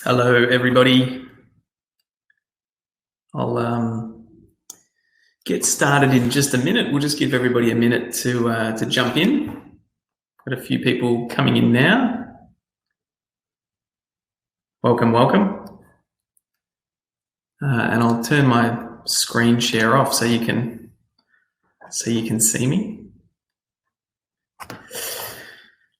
Hello, everybody. I'll get started in just a minute. We'll just give everybody a minute to jump in. Got a few people coming in now. Welcome, welcome. And I'll turn my screen share off so you can see me.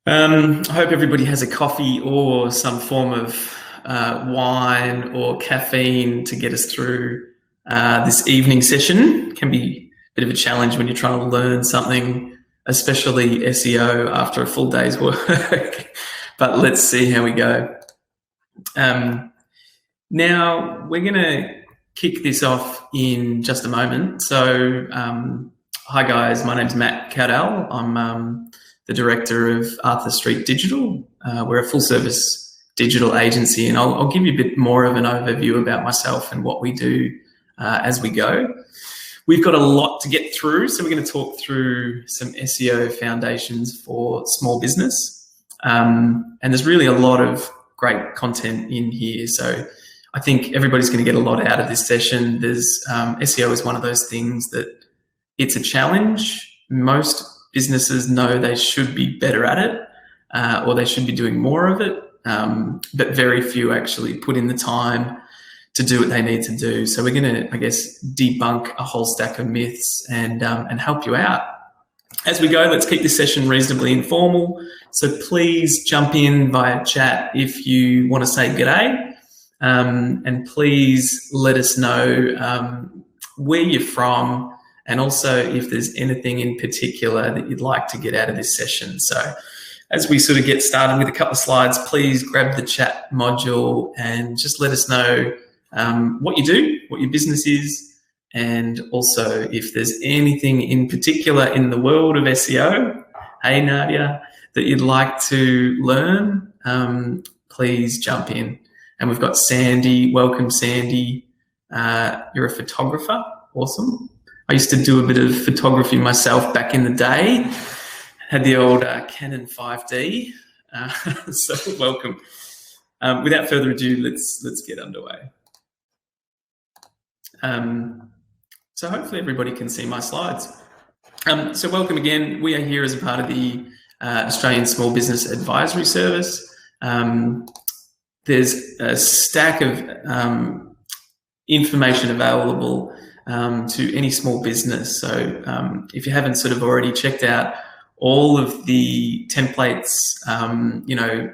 I hope everybody has a coffee or some form of wine or caffeine to get us through this evening session. It can be a bit of a challenge when you're trying to learn something, especially SEO after a full day's work. But let's see how we go. Now we're going to kick this off in just a moment. So hi guys, my name's Matt Cowdell. I'm the director of Arthur Street Digital. We're a full service digital agency, and I'll give you a bit more of an overview about myself and what we do as we go. We've got a lot to get through, so we're going to talk through some SEO foundations for small business. And there's really a lot of great content in here, so I think everybody's going to get a lot out of this session. SEO is one of those things that it's a challenge. Most businesses know they should be better at it, or they should be doing more of it. But very few actually put in the time to do what they need to do. So we're going to, I guess, debunk a whole stack of myths and help you out. As we go, let's keep this session reasonably informal. So please jump in via chat if you want to say g'day. And please let us know where you're from, and also if there's anything in particular that you'd like to get out of this session. So as we sort of get started with a couple of slides, please grab the chat module and just let us know what you do, what your business is, and also if there's anything in particular in the world of SEO, hey Nadia, that you'd like to learn, please jump in. And we've got Sandy. Welcome, Sandy. You're a photographer. Awesome. I used to do a bit of photography myself back in the day. Had the old Canon 5D, so welcome. Without further ado, let's get underway. So hopefully everybody can see my slides. So welcome again. We are here as a part of the Australian Small Business Advisory Service. There's a stack of information available to any small business. So if you haven't sort of already checked out all of the templates,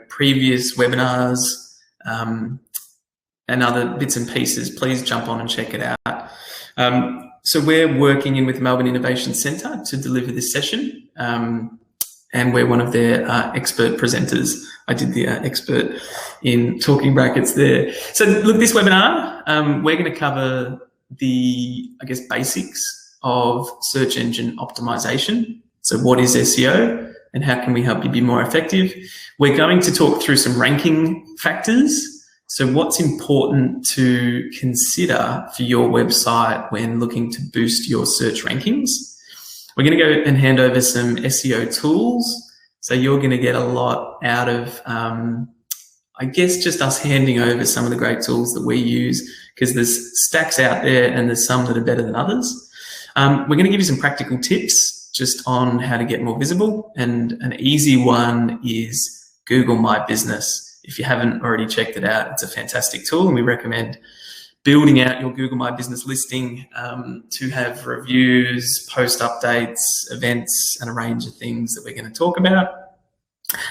previous webinars, and other bits and pieces, please jump on and check it out. So we're working in with Melbourne Innovation Centre to deliver this session, and we're one of their expert presenters. I did the expert in talking brackets there. So look, this webinar, we're going to cover the, I guess, basics of search engine optimization. So what is SEO and how can we help you be more effective? We're going to talk through some ranking factors. So what's important to consider for your website when looking to boost your search rankings? We're going to go and hand over some SEO tools. So you're going to get a lot out of, I guess, just us handing over some of the great tools that we use, because there's stacks out there and there's some that are better than others. We're going to give you some practical tips just on how to get more visible, and an easy one is Google My Business. If you haven't already checked it out, it's a fantastic tool, and we recommend building out your Google My Business listing to have reviews, post updates, events, and a range of things that we're going to talk about.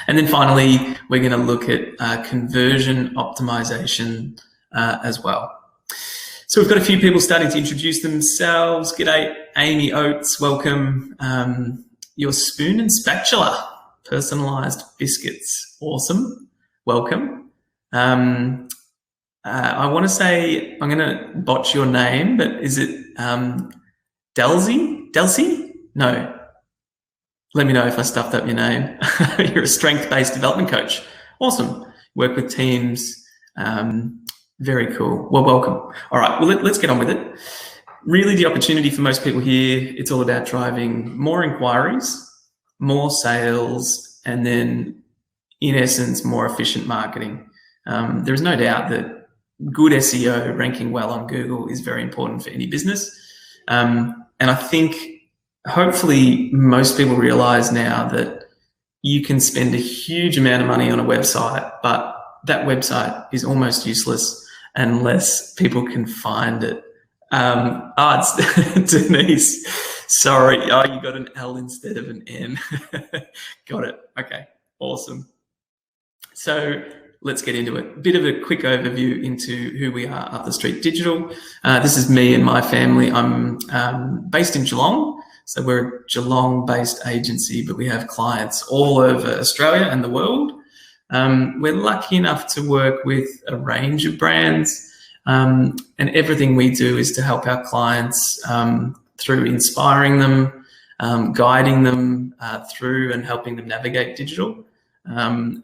And then finally, we're going to look at conversion optimization as well. So we've got a few people starting to introduce themselves. G'day, Amy Oates, welcome. Your spoon and spatula, personalised biscuits, awesome, welcome. I want to say, I'm going to botch your name, but is it Delcy? No. Let me know if I stuffed up your name. You're a strength-based development coach. Awesome. Work with teams. Very cool. Well, welcome. All right, well, let's get on with it. Really, the opportunity for most people here, it's all about driving more inquiries, more sales, and then, in essence, more efficient marketing. There is no doubt that good SEO, ranking well on Google, is very important for any business. And I think hopefully most people realize now that you can spend a huge amount of money on a website, but that website is almost useless unless people can find it. It's Denise. Sorry. Oh, you got an L instead of an N. Got it. Okay. Awesome. So let's get into it. A bit of a quick overview into who we are, Up the Street Digital. This is me and my family. I'm based in Geelong. So we're a Geelong-based agency, but we have clients all over Australia and the world. We're lucky enough to work with a range of brands, and everything we do is to help our clients through inspiring them, guiding them through and helping them navigate digital,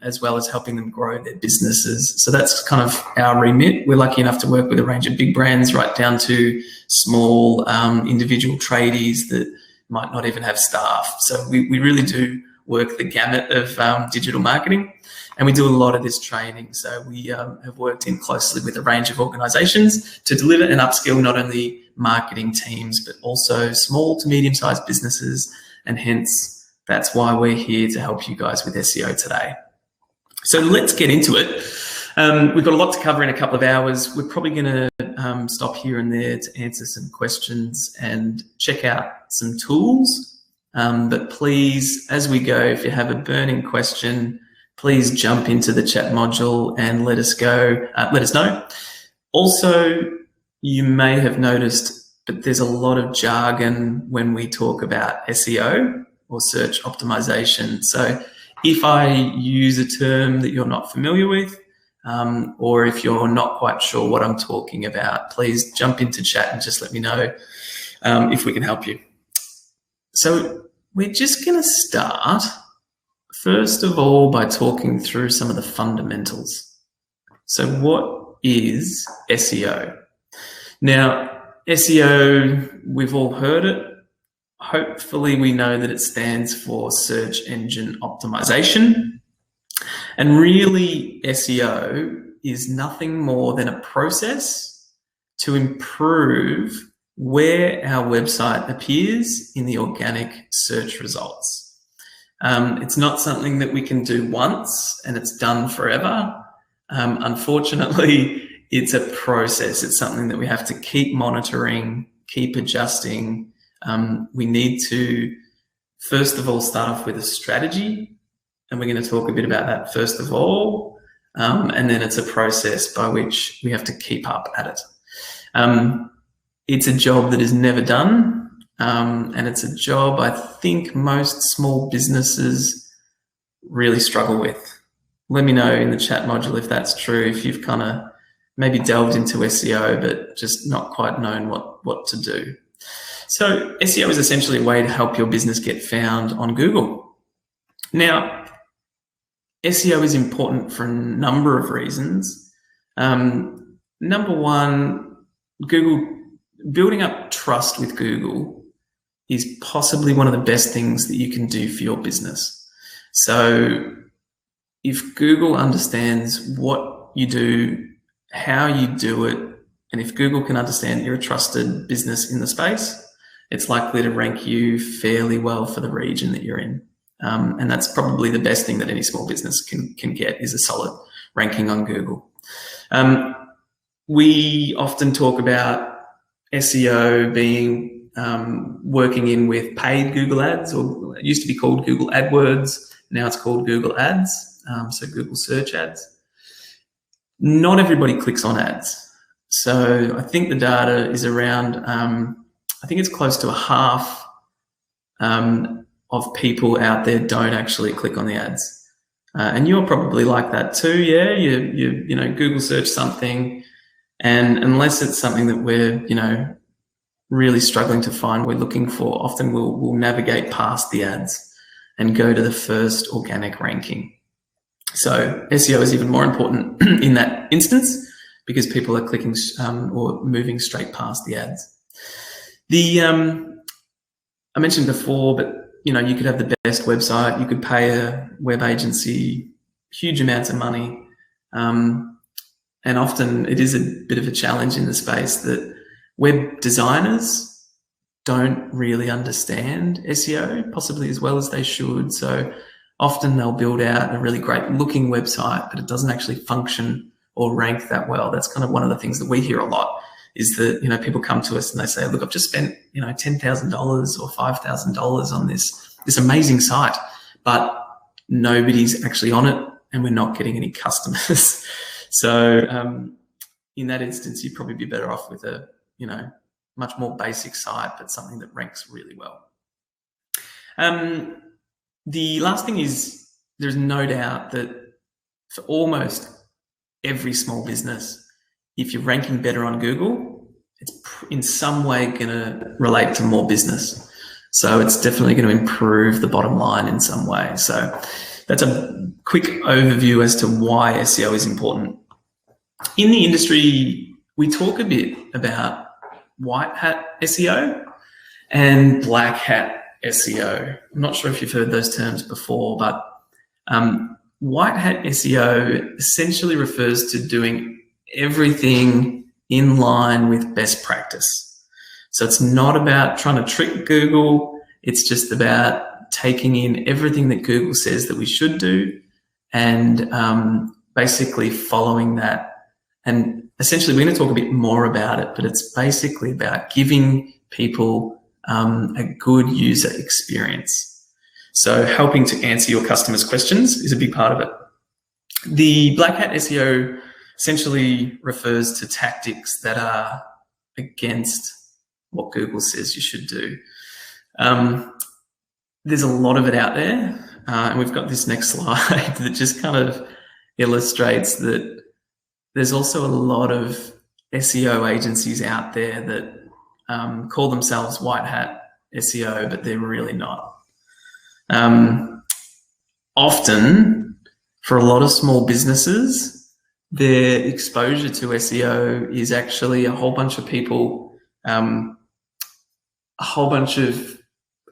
as well as helping them grow their businesses. So that's kind of our remit. We're lucky enough to work with a range of big brands right down to small individual tradies that might not even have staff. So we really do work the gamut of digital marketing, and we do a lot of this training. So we have worked in closely with a range of organisations to deliver and upskill not only marketing teams, but also small to medium-sized businesses, and hence that's why we're here to help you guys with SEO today. So let's get into it. We've got a lot to cover in a couple of hours. We're probably going to stop here and there to answer some questions and check out some tools. But please, as we go, if you have a burning question, please jump into the chat module and let us know. Also, you may have noticed, but there's a lot of jargon when we talk about SEO or search optimization. So if I use a term that you're not familiar with, or if you're not quite sure what I'm talking about, please jump into chat and just let me know if we can help you. So we're just going to start, first of all, by talking through some of the fundamentals. So what is SEO? Now, SEO, we've all heard it. Hopefully we know that it stands for search engine optimization. And really, SEO is nothing more than a process to improve where our website appears in the organic search results. It's not something that we can do once and it's done forever. Unfortunately, it's a process. It's something that we have to keep monitoring, keep adjusting. We need to, first of all, start off with a strategy. And we're going to talk a bit about that first of all. And then it's a process by which we have to keep up at it. It's a job that is never done. And it's a job I think most small businesses really struggle with. Let me know in the chat module if that's true, if you've kind of maybe delved into SEO, but just not quite known what to do. So SEO is essentially a way to help your business get found on Google. Now, SEO is important for a number of reasons. Number one, building up trust with Google is possibly one of the best things that you can do for your business. So if Google understands what you do, how you do it, and if Google can understand that you're a trusted business in the space, it's likely to rank you fairly well for the region that you're in. And that's probably the best thing that any small business can get, is a solid ranking on Google. We often talk about SEO being working in with paid Google ads, or it used to be called Google AdWords. Now it's called Google Ads, so Google search ads. Not everybody clicks on ads. So I think the data is around, I think it's close to a half of people out there don't actually click on the ads. And you're probably like that too, yeah? You know, Google search something, and unless it's something that we're, really struggling to find, we're looking for, often we'll navigate past the ads and go to the first organic ranking. So SEO is even more important in that instance because people are clicking or moving straight past the ads. I mentioned before, but you could have the best website, you could pay a web agency huge amounts of money, and often it is a bit of a challenge in the space that web designers don't really understand SEO possibly as well as they should. So often they'll build out a really great looking website, but it doesn't actually function or rank that well. That's kind of one of the things that we hear a lot, is that, you know, people come to us and they say, look, I've just spent, you know, $10,000 or $5,000 on this amazing site, but nobody's actually on it and we're not getting any customers. So in that instance, you'd probably be better off with a, you know, much more basic site, but something that ranks really well. The last thing is, there's no doubt that for almost every small business, if you're ranking better on Google, it's in some way going to relate to more business. So it's definitely going to improve the bottom line in some way. So that's a quick overview as to why SEO is important. In the industry, we talk a bit about white hat SEO and black hat SEO. I'm not sure if you've heard those terms before, but white hat SEO essentially refers to doing everything in line with best practice. So it's not about trying to trick Google. It's just about taking in everything that Google says that we should do and basically following that. And essentially, we're going to talk a bit more about it, but it's basically about giving people a good user experience. So helping to answer your customers' questions is a big part of it. The black hat SEO essentially refers to tactics that are against what Google says you should do. There's a lot of it out there, and we've got this next slide that just kind of illustrates that there's also a lot of SEO agencies out there that call themselves white hat SEO, but they're really not. Often, for a lot of small businesses, their exposure to SEO is actually a whole bunch of people, a whole bunch of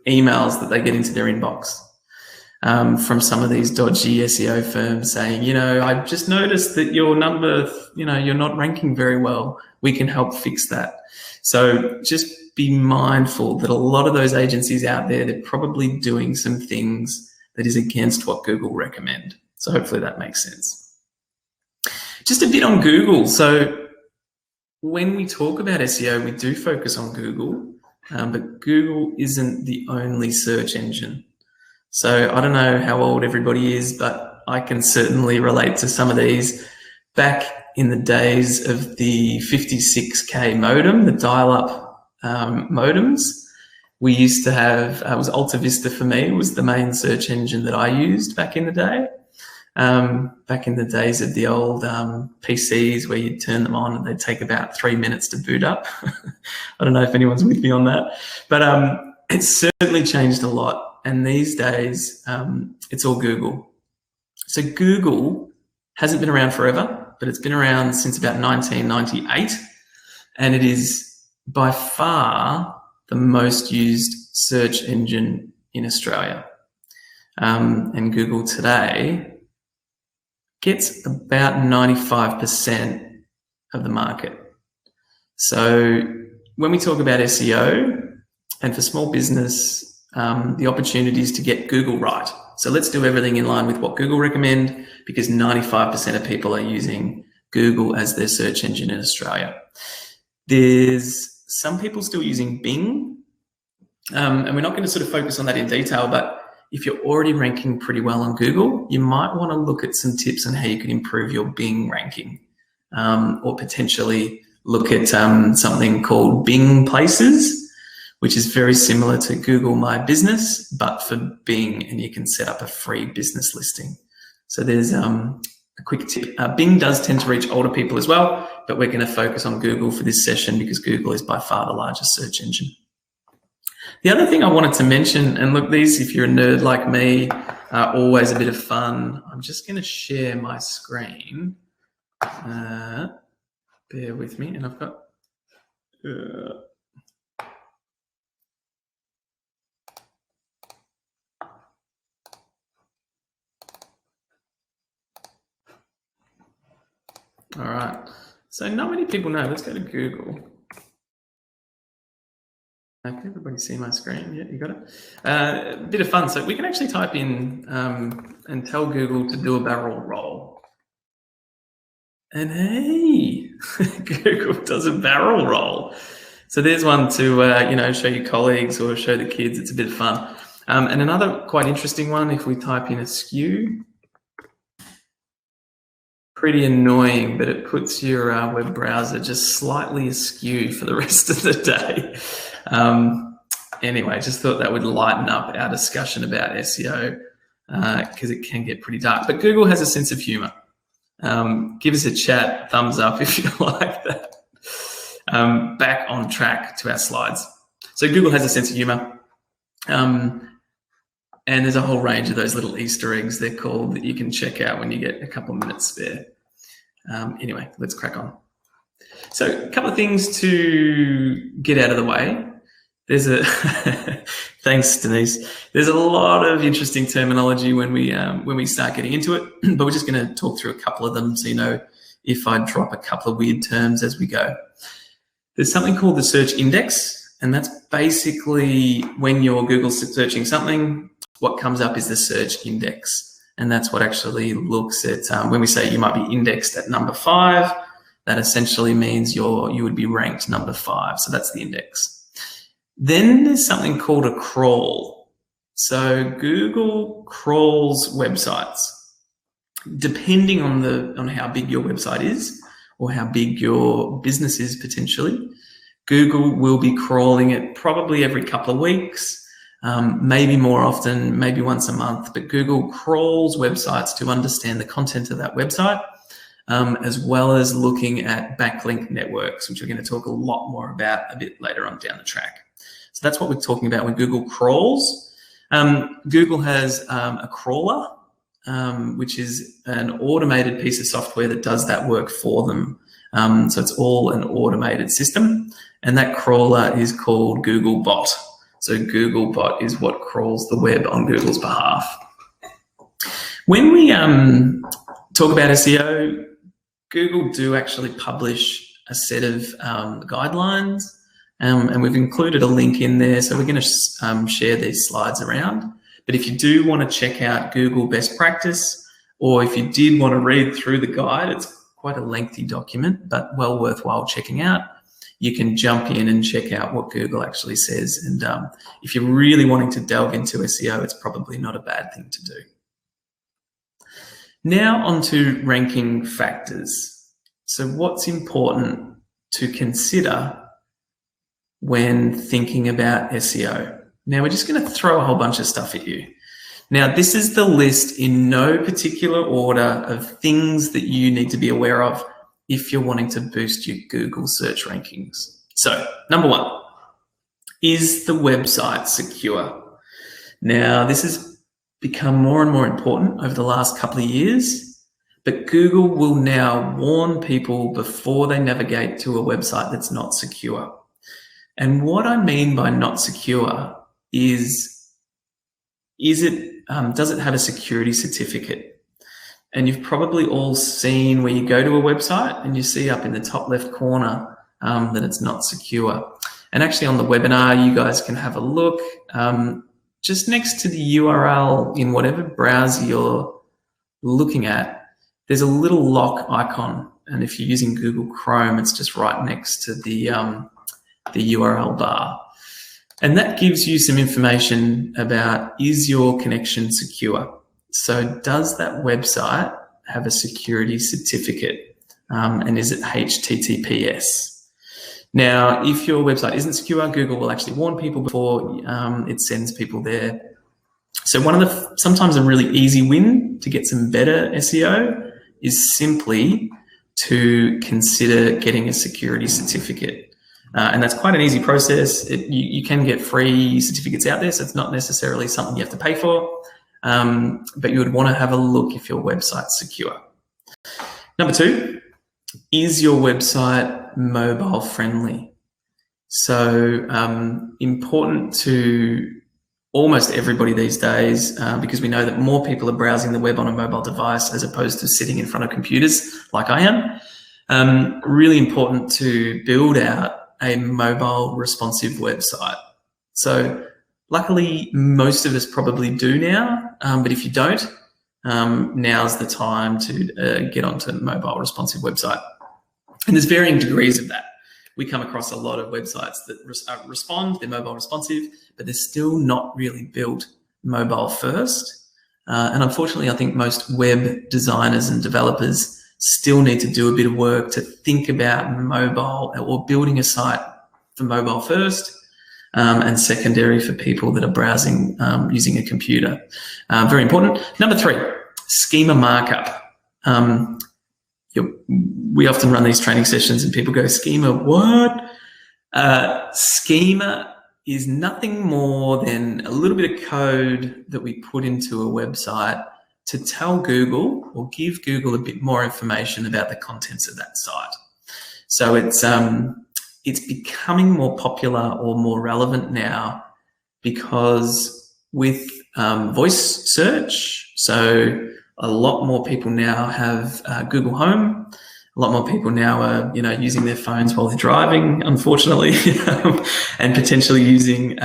emails that they get into their inbox from some of these dodgy SEO firms saying, you know, I've just noticed that your number, you know, you're not ranking very well. We can help fix that. So just be mindful that a lot of those agencies out there, they're probably doing some things that is against what Google recommend. So hopefully that makes sense. Just a bit on Google. So when we talk about SEO, we do focus on Google, but Google isn't the only search engine. So I don't know how old everybody is, but I can certainly relate to some of these. Back in the days of the 56K modem, the dial-up modems, we used to have, it was Alta Vista for me, was the main search engine that I used back in the day. Back in the days of the old PCs where you'd turn them on and they'd take about 3 minutes to boot up. I don't know if anyone's with me on that, but it's certainly changed a lot. And these days, it's all Google. So Google hasn't been around forever, but it's been around since about 1998. And it is by far the most used search engine in Australia. And Google today gets about 95% of the market. So when we talk about SEO, and for small business, the opportunity is to get Google right. So let's do everything in line with what Google recommend, because 95% of people are using Google as their search engine in Australia. There's some people still using Bing, and we're not going to sort of focus on that in detail, but if you're already ranking pretty well on Google, you might want to look at some tips on how you can improve your Bing ranking, or potentially look at something called Bing Places, which is very similar to Google My Business, but for Bing, and you can set up a free business listing. So there's a quick tip. Bing does tend to reach older people as well, but we're going to focus on Google for this session because Google is by far the largest search engine. The other thing I wanted to mention, and look, these, if you're a nerd like me, are always a bit of fun. I'm just going to share my screen. Bear with me, and I've got... All right. So not many people know. Let's go to Google. Can everybody see my screen? Yeah, you got it. A bit of fun. So we can actually type in and tell Google to do a barrel roll. And hey, Google does a barrel roll. So there's one to show your colleagues or show the kids. It's a bit of fun. And another quite interesting one, if we type in askew, pretty annoying, but it puts your web browser just slightly askew for the rest of the day. Anyway, just thought that would lighten up our discussion about SEO because it can get pretty dark. But Google has a sense of humor. Give us a chat, thumbs up if you like that. Back on track to our slides. So Google has a sense of humor. And there's a whole range of those little Easter eggs, they're called, that you can check out when you get a couple of minutes spare. Anyway, let's crack on. So a couple of things to get out of the way. There's a thanks, Denise. There's a lot of interesting terminology when we start getting into it, but we're just going to talk through a couple of them so you know if I drop a couple of weird terms as we go. There's something called the search index, and that's basically when you're Google searching something, what comes up is the search index. And that's what actually looks at, when we say you might be indexed at number 5, that essentially means you would be ranked number 5. So that's the index. Then there's something called a crawl. So Google crawls websites. Depending on how big your website is or how big your business is potentially, Google will be crawling it probably every couple of weeks. Maybe more often, maybe once a month, but Google crawls websites to understand the content of that website, as well as looking at backlink networks, which we're going to talk a lot more about a bit later on down the track. So that's what we're talking about when Google crawls. Google has a crawler, which is an automated piece of software that does that work for them. So it's all an automated system, and that crawler is called Googlebot. So Googlebot is what crawls the web on Google's behalf. When we talk about SEO, Google do actually publish a set of guidelines, and we've included a link in there. So we're going to share these slides around. But if you do want to check out Google best practice, or if you did want to read through the guide, it's quite a lengthy document, but well worthwhile checking out. You can jump in and check out what Google actually says. And if you're really wanting to delve into SEO, it's probably not a bad thing to do. Now on to ranking factors. So what's important to consider when thinking about SEO? Now we're just going to throw a whole bunch of stuff at you. Now this is the list in no particular order of things that you need to be aware of if you're wanting to boost your Google search rankings. So, number 1, is the website secure? Now, this has become more and more important over the last couple of years, but Google will now warn people before they navigate to a website that's not secure. And what I mean by not secure is does it have a security certificate? And you've probably all seen where you go to a website and you see up in the top left corner that it's not secure. And actually on the webinar, you guys can have a look. Just next to the URL in whatever browser you're looking at, there's a little lock icon. And if you're using Google Chrome, it's just right next to the URL bar. And that gives you some information about, is your connection secure? So does that website have a security certificate? And is it HTTPS? Now, if your website isn't secure, Google will actually warn people before it sends people there. So one of the, sometimes a really easy win to get some better SEO is simply to consider getting a security certificate. And that's quite an easy process. You can get free certificates out there, so it's not necessarily something you have to pay for. But you would want to have a look if your website's secure. Number 2, is your website mobile friendly? So important to almost everybody these days because we know that more people are browsing the web on a mobile device as opposed to sitting in front of computers like I am. Really important to build out a mobile responsive website. So luckily, most of us probably do now, but if you don't, now's the time to get onto a mobile responsive website. And there's varying degrees of that. We come across a lot of websites that respond, they're mobile responsive, but they're still not really built mobile first. And unfortunately, I think most web designers and developers still need to do a bit of work to think about mobile or building a site for mobile first, and secondary for people that are browsing using a computer. Very important. Number 3, schema markup. We often run these training sessions and people go, schema, what? Schema is nothing more than a little bit of code that we put into a website to tell Google or give Google a bit more information about the contents of that site. So it's becoming more popular or more relevant now because with voice search, so a lot more people now have Google Home. A lot more people now are, using their phones while they're driving, unfortunately, and potentially using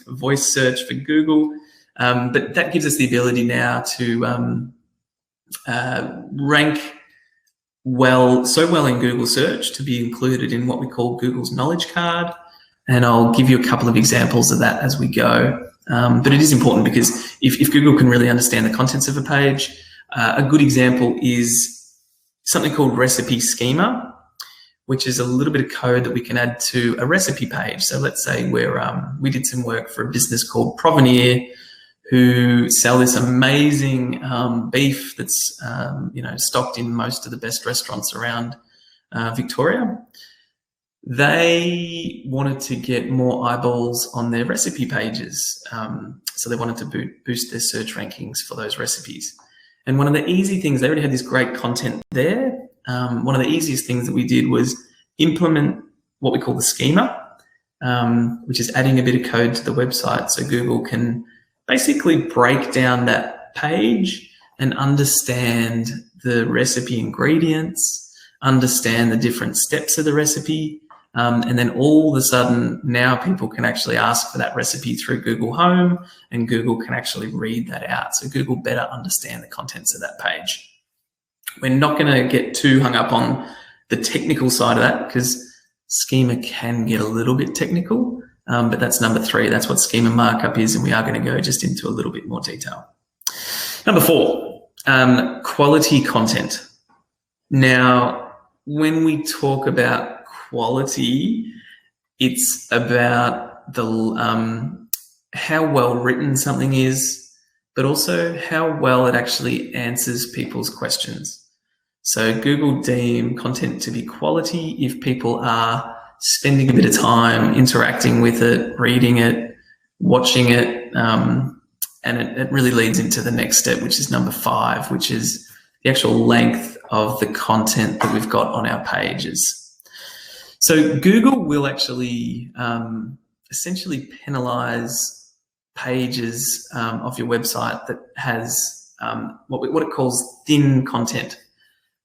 voice search for Google. But that gives us the ability now to rank so well in Google search to be included in what we call Google's knowledge card. And I'll give you a couple of examples of that as we go. But it is important because if Google can really understand the contents of a page, a good example is something called recipe schema, which is a little bit of code that we can add to a recipe page. So let's say we did some work for a business called Provenir, who sell this amazing beef that's stocked in most of the best restaurants around Victoria. They wanted to get more eyeballs on their recipe pages. So they wanted to boost their search rankings for those recipes. And one of the easy things, they already had this great content there. One of the easiest things that we did was implement what we call the schema, which is adding a bit of code to the website so Google can basically break down that page and understand the recipe ingredients, understand the different steps of the recipe, and then all of a sudden now people can actually ask for that recipe through Google Home and Google can actually read that out. So Google better understand the contents of that page. We're not going to get too hung up on the technical side of that because schema can get a little bit technical, but that's number 3. That's what schema markup is, and we are going to go just into a little bit more detail. Number 4, quality content. Now, when we talk about quality, it's about the how well written something is, but also how well it actually answers people's questions. So Google deem content to be quality if people are spending a bit of time interacting with it, reading it, watching it, and it really leads into the next step, which is number 5, which is the actual length of the content that we've got on our pages. So Google will actually essentially penalize pages of your website that has what it calls thin content.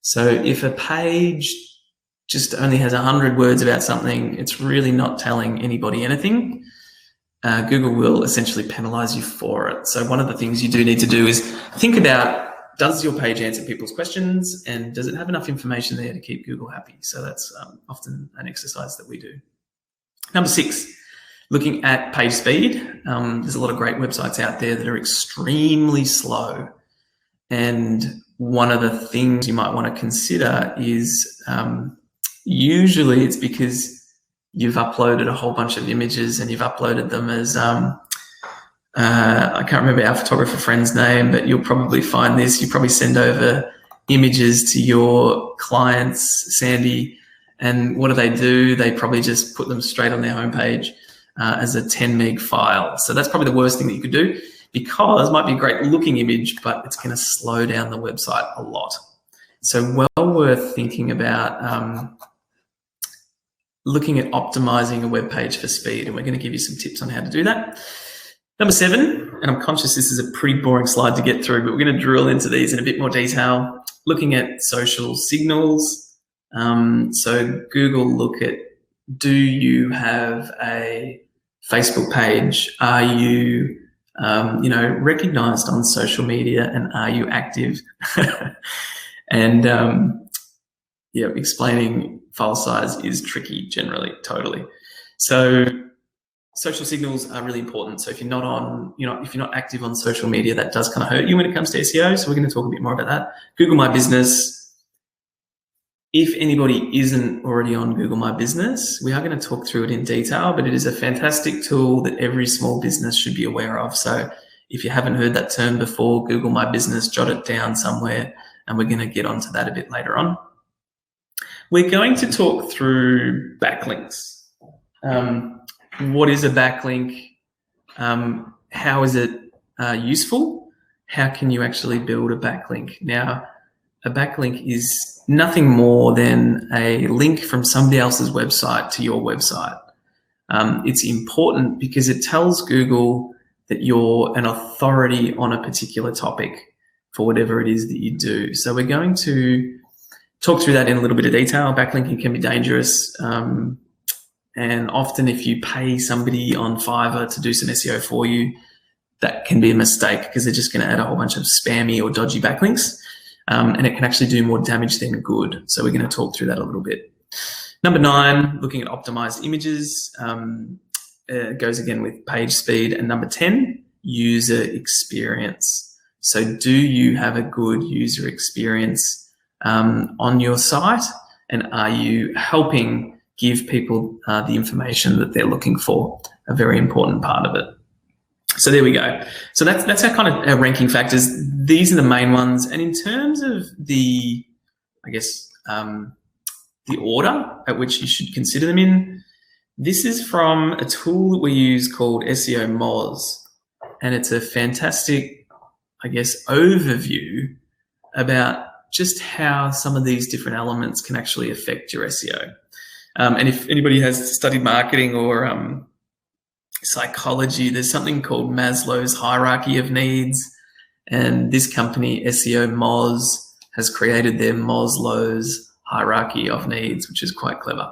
So if a page just only has 100 words about something, it's really not telling anybody anything. Google will essentially penalize you for it. So one of the things you do need to do is think about, does your page answer people's questions and does it have enough information there to keep Google happy? So that's often an exercise that we do. Number 6, looking at page speed. There's a lot of great websites out there that are extremely slow. And one of the things you might want to consider is usually it's because you've uploaded a whole bunch of images and you've uploaded them as I can't remember our photographer friend's name, but you'll probably find this. You probably send over images to your clients, Sandy, and what do? They probably just put them straight on their homepage as a 10 meg file. So that's probably the worst thing that you could do, because it might be a great looking image, but it's going to slow down the website a lot. So well worth thinking about looking at optimizing a web page for speed, and we're going to give you some tips on how to do that. Number 7, and I'm conscious this is a pretty boring slide to get through, but we're going to drill into these in a bit more detail. Looking at social signals. So Google look at, do you have a Facebook page? Are you, recognized on social media, and are you active? And explaining file size is tricky generally, totally. So social signals are really important. So if you're not on, if you're not active on social media, that does kind of hurt you when it comes to SEO. So we're going to talk a bit more about that. Google My Business. If anybody isn't already on Google My Business, we are going to talk through it in detail, but it is a fantastic tool that every small business should be aware of. So if you haven't heard that term before, Google My Business, jot it down somewhere, and we're going to get onto that a bit later on. We're going to talk through backlinks. What is a backlink? How is it useful? How can you actually build a backlink? Now, a backlink is nothing more than a link from somebody else's website to your website. It's important because it tells Google that you're an authority on a particular topic for whatever it is that you do. So we're going to talk through that in a little bit of detail. Backlinking can be dangerous. And often if you pay somebody on Fiverr to do some SEO for you, that can be a mistake because they're just going to add a whole bunch of spammy or dodgy backlinks. And it can actually do more damage than good. So we're going to talk through that a little bit. Number 9, looking at optimized images. It goes again with page speed. And number 10, user experience. So do you have a good user experience on your site? And are you helping give people the information that they're looking for? A very important part of it. So there we go. So that's our kind of our ranking factors. These are the main ones. And in terms of the, the order at which you should consider them in, this is from a tool that we use called SEO Moz. And it's a fantastic, overview about just how some of these different elements can actually affect your SEO. And if anybody has studied marketing or psychology, there's something called Maslow's hierarchy of needs, and this company SEO Moz has created their Maslow's hierarchy of needs, which is quite clever.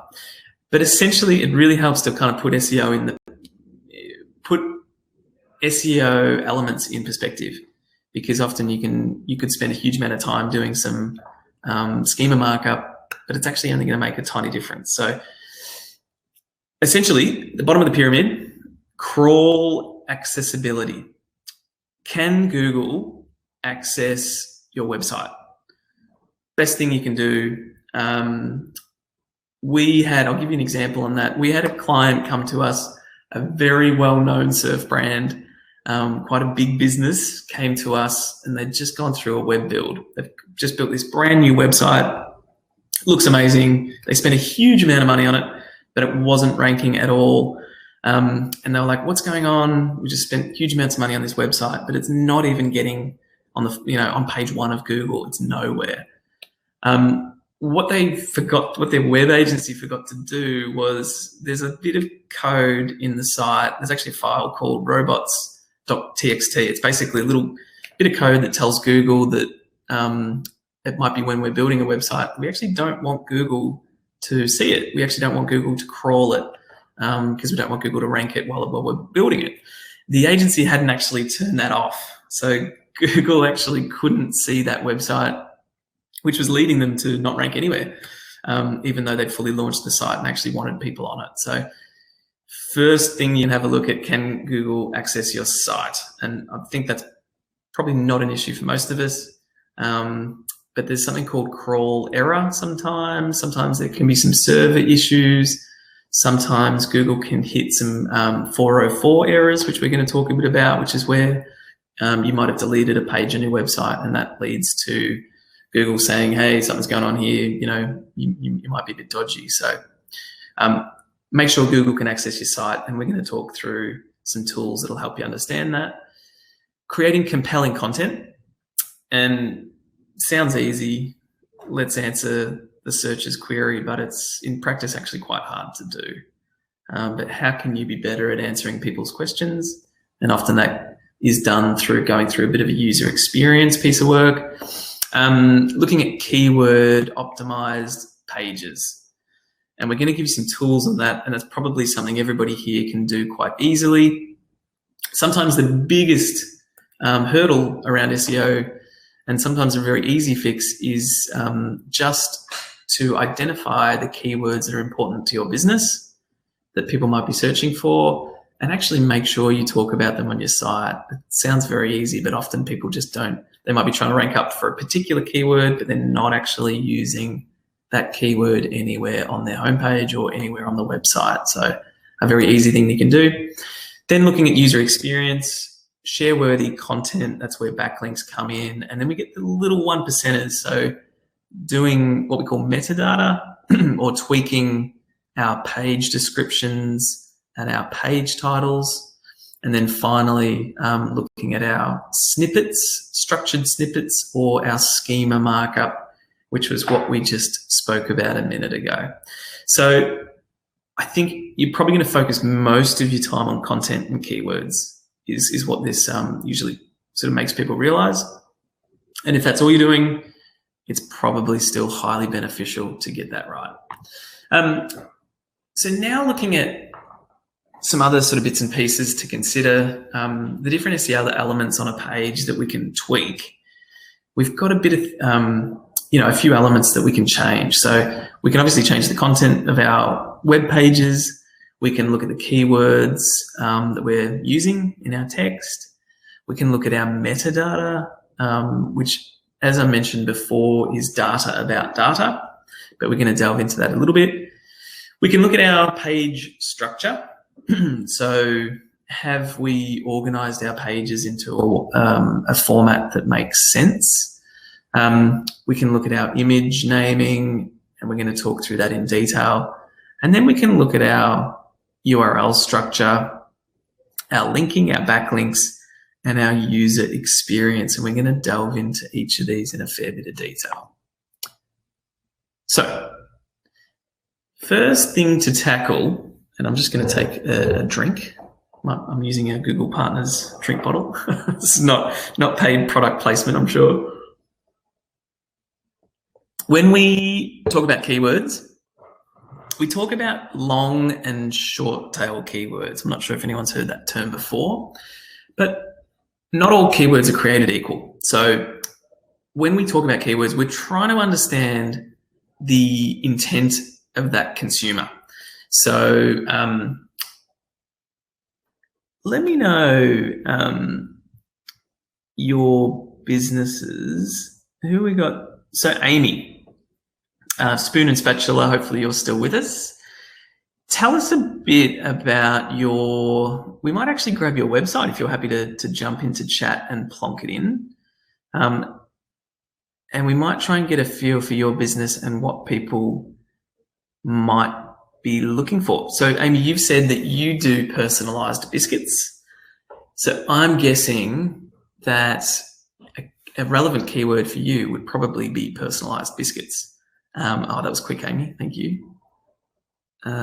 But essentially, it really helps to kind of put SEO elements in perspective, because often you could spend a huge amount of time doing some schema markup, but it's actually only going to make a tiny difference. So essentially, the bottom of the pyramid. Crawl accessibility. Can Google access your website? Best thing you can do. I'll give you an example on that. We had a client come to us, a very well-known surf brand, quite a big business, came to us, and they'd just gone through a web build. They've just built this brand new website. Looks amazing. They spent a huge amount of money on it, but it wasn't ranking at all. And they were like, what's going on? We just spent huge amounts of money on this website, but it's not even getting on on page 1 of Google. It's nowhere. What their web agency forgot to do was, there's a bit of code in the site. There's actually a file called robots.txt. It's basically a little bit of code that tells Google that it might be when we're building a website, we actually don't want Google to see it. We actually don't want Google to crawl it. Because we don't want Google to rank it while we're building it. The agency hadn't actually turned that off. So Google actually couldn't see that website, which was leading them to not rank anywhere, even though they'd fully launched the site and actually wanted people on it. So first thing you can have a look at, can Google access your site? And I think that's probably not an issue for most of us. But there's something called crawl error sometimes. Sometimes there can be some server issues. Sometimes Google can hit some 404 errors, which we're going to talk a bit about, which is where you might have deleted a page on your website, and that leads to Google saying, hey, something's going on here, you might be a bit dodgy. So make sure Google can access your site, and we're going to talk through some tools that'll help you understand that. Creating compelling content, and sounds easy. Let's answer the searcher's query, but it's in practice actually quite hard to do. But how can you be better at answering people's questions? And often that is done through going through a bit of a user experience piece of work. Looking at keyword optimized pages. And we're going to give you some tools on that, and that's probably something everybody here can do quite easily. Sometimes the biggest hurdle around SEO, and sometimes a very easy fix, is just to identify the keywords that are important to your business that people might be searching for, and actually make sure you talk about them on your site. It sounds very easy, but often people just don't. They might be trying to rank up for a particular keyword, but they're not actually using that keyword anywhere on their homepage or anywhere on the website. So a very easy thing you can do. Then looking at user experience, share-worthy content, that's where backlinks come in. And then we get the little 1%ers. So doing what we call metadata or tweaking our page descriptions and our page titles. And then finally, looking at our snippets, structured snippets, or our schema markup, which was what we just spoke about a minute ago. So I think you're probably going to focus most of your time on content and keywords is what this usually sort of makes people realize. And if that's all you're doing, it's probably still highly beneficial to get that right. So now looking at some other sort of bits and pieces to consider, the different SEO elements on a page that we can tweak. We've got a bit of, a few elements that we can change. So we can obviously change the content of our web pages. We can look at the keywords that we're using in our text. We can look at our metadata, which, as I mentioned before, is data about data, but we're going to delve into that a little bit. We can look at our page structure. So have we organized our pages into a format that makes sense? We can look at our image naming, and we're going to talk through that in detail. And then we can look at our URL structure, our linking, our backlinks, and our user experience. And we're going to delve into each of these in a fair bit of detail. So first thing to tackle, and I'm just going to take a drink. I'm using a Google Partners drink bottle. This is not paid product placement, I'm sure. When we talk about keywords, we talk about long and short tail keywords. I'm not sure if anyone's heard that term before, but not all keywords are created equal. So when we talk about keywords, we're trying to understand the intent of that consumer. So let me know your businesses. Who we got? So Amy, Spoon and Spatula, hopefully you're still with us. Tell us a bit about we might actually grab your website if you're happy to jump into chat and plonk it in. And we might try and get a feel for your business and what people might be looking for. So Amy, you've said that you do personalized biscuits. So I'm guessing that a relevant keyword for you would probably be personalized biscuits. Oh, that was quick, Amy. Thank you.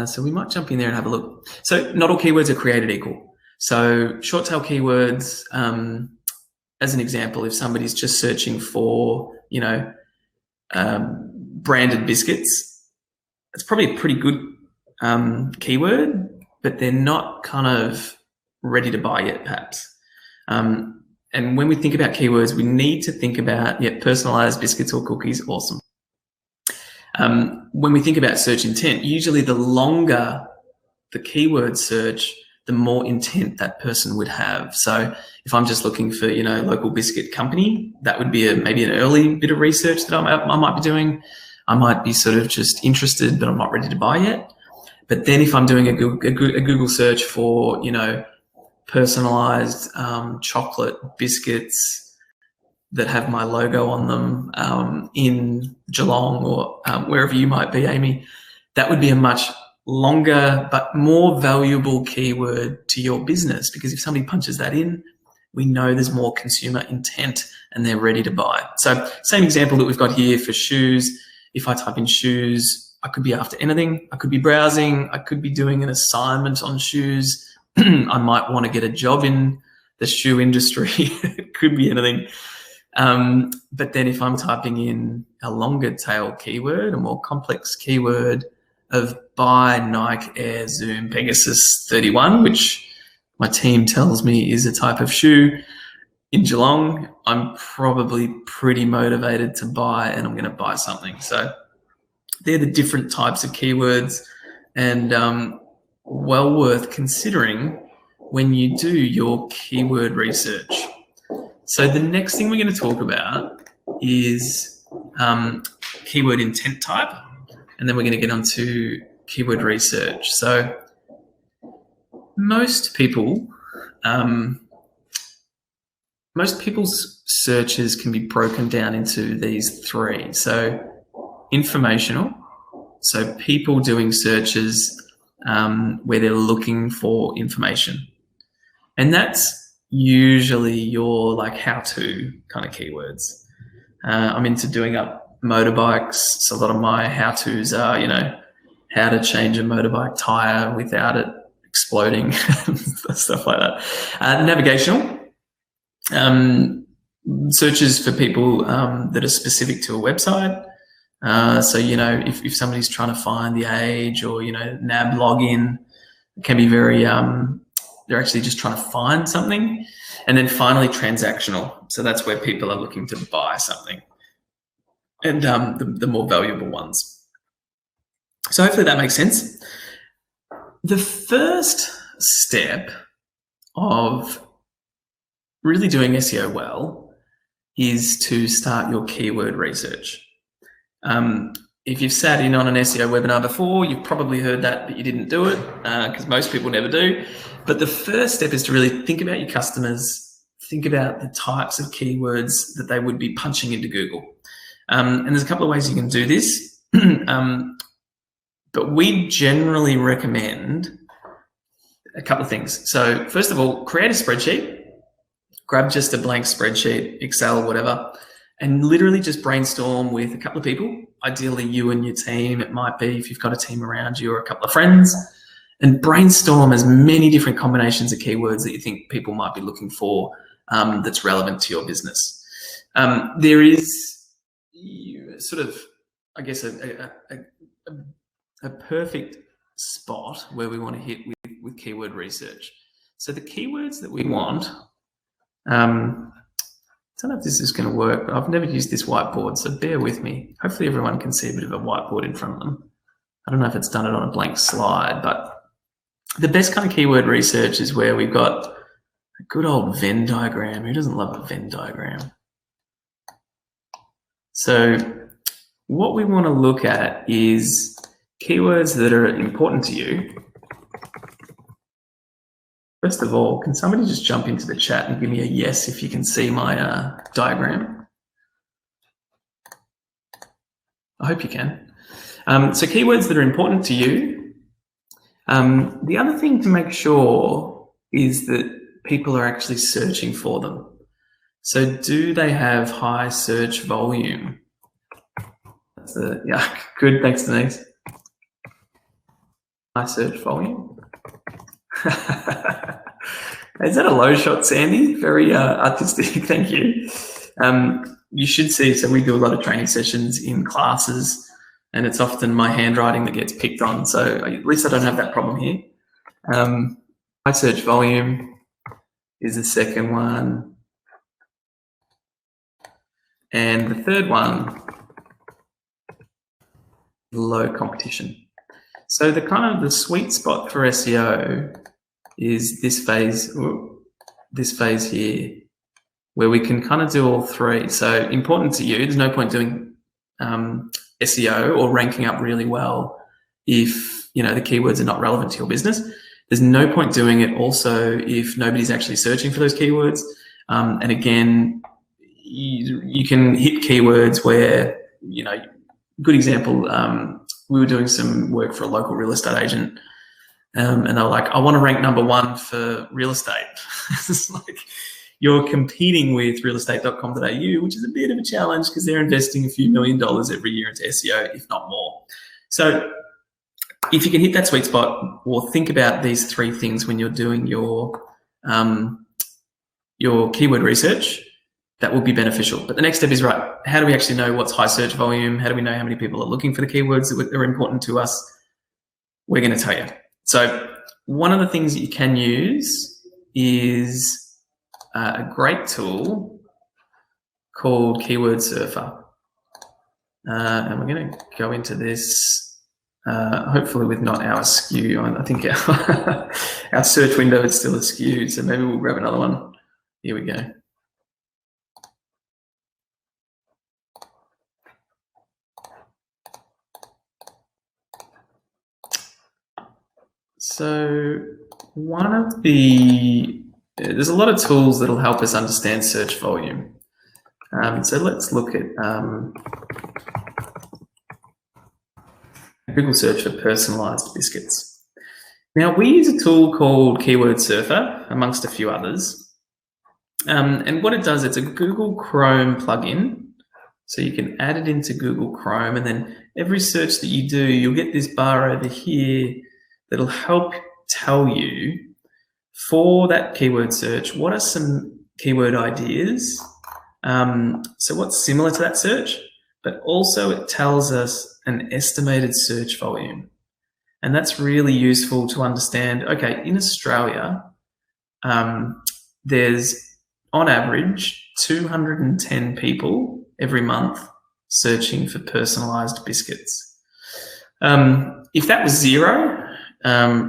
So we might jump in there and have a look. So not all keywords are created equal. So short tail keywords, as an example, if somebody's just searching for, branded biscuits, it's probably a pretty good keyword, but they're not kind of ready to buy yet, perhaps. And when we think about keywords, we need to think about, personalized biscuits or cookies, awesome. When we think about search intent, usually the longer the keyword search, the more intent that person would have. So if I'm just looking for, local biscuit company, that would be maybe an early bit of research that I might be doing. I might be sort of just interested, but I'm not ready to buy yet. But then if I'm doing a Google search for, personalized chocolate biscuits that have my logo on them in Geelong or wherever you might be, Amy, that would be a much longer but more valuable keyword to your business, because if somebody punches that in, we know there's more consumer intent and they're ready to buy. So same example that we've got here for shoes. If I type in shoes, I could be after anything. I could be browsing. I could be doing an assignment on shoes. I might want to get a job in the shoe industry. It could be anything. But then if I'm typing in a longer tail keyword, a more complex keyword of buy Nike Air Zoom Pegasus 31, which my team tells me is a type of shoe in Geelong, I'm probably pretty motivated to buy, and I'm going to buy something. So they're the different types of keywords, and well worth considering when you do your keyword research. So the next thing we're going to talk about is keyword intent type, and then we're going to get onto keyword research. So most people's searches can be broken down into these three. So informational, so people doing searches where they're looking for information. And that's usually your like how-to kind of keywords. I'm into doing up motorbikes. So a lot of my how-tos are, how to change a motorbike tire without it exploding, stuff like that. Navigational. Searches for people that are specific to a website. So, if somebody's trying to find the age or, NAB login, it can be very, they're actually just trying to find something. And then finally, transactional. So that's where people are looking to buy something. And the more valuable ones. So hopefully that makes sense. The first step of really doing SEO well is to start your keyword research. If you've sat in on an SEO webinar before, you've probably heard that, but you didn't do it because most people never do. But the first step is to really think about your customers, think about the types of keywords that they would be punching into Google. And there's a couple of ways you can do this. But we generally recommend a couple of things. So first of all, create a spreadsheet, grab just a blank spreadsheet, Excel, whatever, and literally just brainstorm with a couple of people, ideally you and your team. It might be if you've got a team around you or a couple of friends, and brainstorm as many different combinations of keywords that you think people might be looking for that's relevant to your business. There is sort of, I guess, a perfect spot where we want to hit with keyword research. So the keywords that we want, I don't know if this is going to work, but I've never used this whiteboard, so bear with me. Hopefully everyone can see a bit of a whiteboard in front of them. I don't know if it's done it on a blank slide, but the best kind of keyword research is where we've got a good old Venn diagram. Who doesn't love a Venn diagram? So what we want to look at is keywords that are important to you. First of all, can somebody just jump into the chat and give me a yes if you can see my diagram? I hope you can. So keywords that are important to you. The other thing to make sure is that people are actually searching for them. So do they have high search volume? Yeah, good, thanks Denise. High search volume. Is that a low shot, Sandy? Very artistic, thank you. You should see, so we do a lot of training sessions in classes, and it's often my handwriting that gets picked on, so at least I don't have that problem here. High search volume is the second one. And the third one, low competition. So the kind of the sweet spot for SEO is this phase here, where we can kind of do all three. So important to you, there's no point doing SEO or ranking up really well if the keywords are not relevant to your business. There's no point doing it also if nobody's actually searching for those keywords. And again, you can hit keywords where, good example, we were doing some work for a local real estate agent, and they were like, I want to rank #1 for real estate. It's like you're competing with realestate.com.au, which is a bit of a challenge because they're investing a few $1 million every year into SEO, if not more. So if you can hit that sweet spot, or think about these three things when you're doing your keyword research, that will be beneficial. But the next step is, right, how do we actually know what's high search volume? How do we know how many people are looking for the keywords that are important to us? We're going to tell you. So one of the things that you can use is a great tool called Keyword Surfer. And we're going to go into this, hopefully with not our skew. I think our search window is still skewed, so maybe we'll grab another one. Here we go. So there's a lot of tools that'll help us understand search volume. So let's look at Google search for personalized biscuits. Now, we use a tool called Keyword Surfer, amongst a few others. And what it does, it's a Google Chrome plugin. So you can add it into Google Chrome, and then every search that you do, you'll get this bar over here that'll help tell you for that keyword search, what are some keyword ideas? So what's similar to that search, but also it tells us an estimated search volume. And that's really useful to understand, okay, in Australia, there's on average 210 people every month searching for personalized biscuits. If that was zero,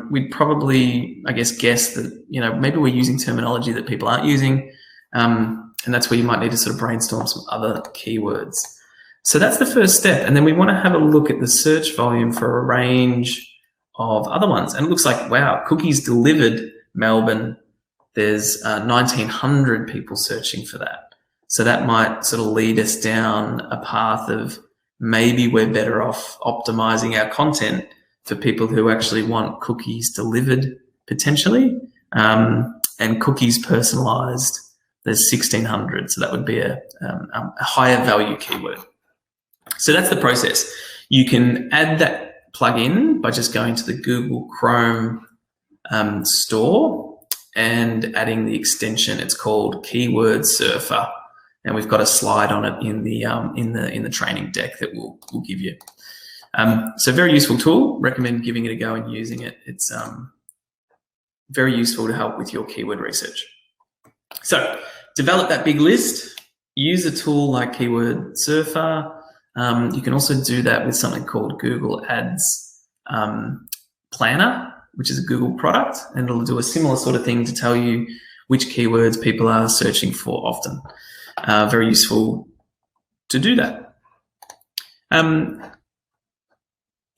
we'd probably, I guess that, maybe we're using terminology that people aren't using. And that's where you might need to sort of brainstorm some other keywords. So that's the first step. And then we want to have a look at the search volume for a range of other ones. And it looks like, wow, cookies delivered Melbourne. There's 1,900 people searching for that. So that might sort of lead us down a path of maybe we're better off optimizing our content for people who actually want cookies delivered potentially, and cookies personalized. There's 1,600, so that would be a higher value keyword. So that's the process. You can add that plugin by just going to the Google Chrome store and adding the extension. It's called Keyword Surfer, and we've got a slide on it in the training deck that we'll give you. So very useful tool. Recommend giving it a go and using it. It's very useful to help with your keyword research. So develop that big list. Use a tool like Keyword Surfer. You can also do that with something called Google Ads Planner, which is a Google product, and it'll do a similar sort of thing to tell you which keywords people are searching for often. Very useful to do that.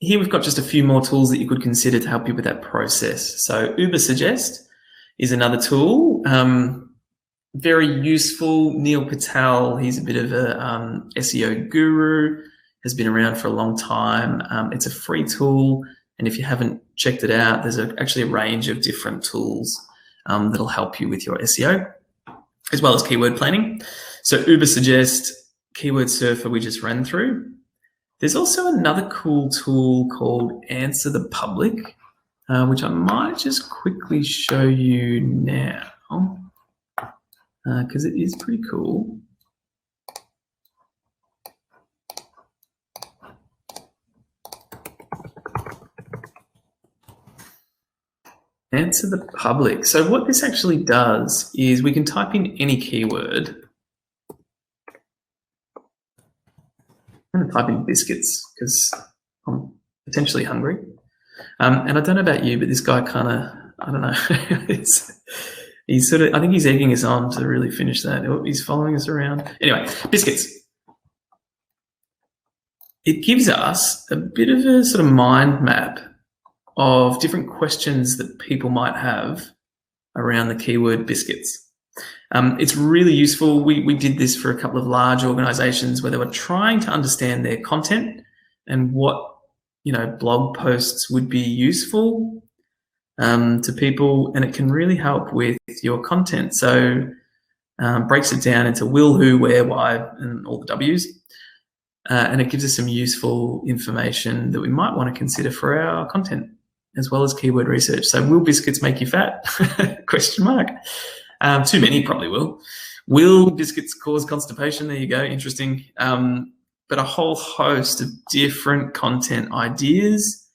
Here we've got just a few more tools that you could consider to help you with that process. So Ubersuggest is another tool. Very useful. Neil Patel, he's a bit of a SEO guru, has been around for a long time. It's a free tool, and if you haven't checked it out, there's actually a range of different tools that'll help you with your SEO, as well as keyword planning. So Ubersuggest, Keyword Surfer we just ran through. There's also another cool tool called Answer the Public, which I might just quickly show you now, because it is pretty cool. Answer the Public. So what this actually does is we can type in any keyword. I'm going to type in biscuits because I'm potentially hungry. And I don't know about you, but this guy kind of, I don't know, he's sort of, I think he's egging us on to really finish that. Oh, he's following us around. Anyway, biscuits. It gives us a bit of a sort of mind map of different questions that people might have around the keyword biscuits. It's really useful. We did this for a couple of large organizations where they were trying to understand their content and what, blog posts would be useful to people, and it can really help with your content. So breaks it down into will, who, where, why, and all the W's. And it gives us some useful information that we might want to consider for our content, as well as keyword research. So will biscuits make you fat? Question mark. Too many probably will. Will biscuits cause constipation? There you go, interesting. But a whole host of different content ideas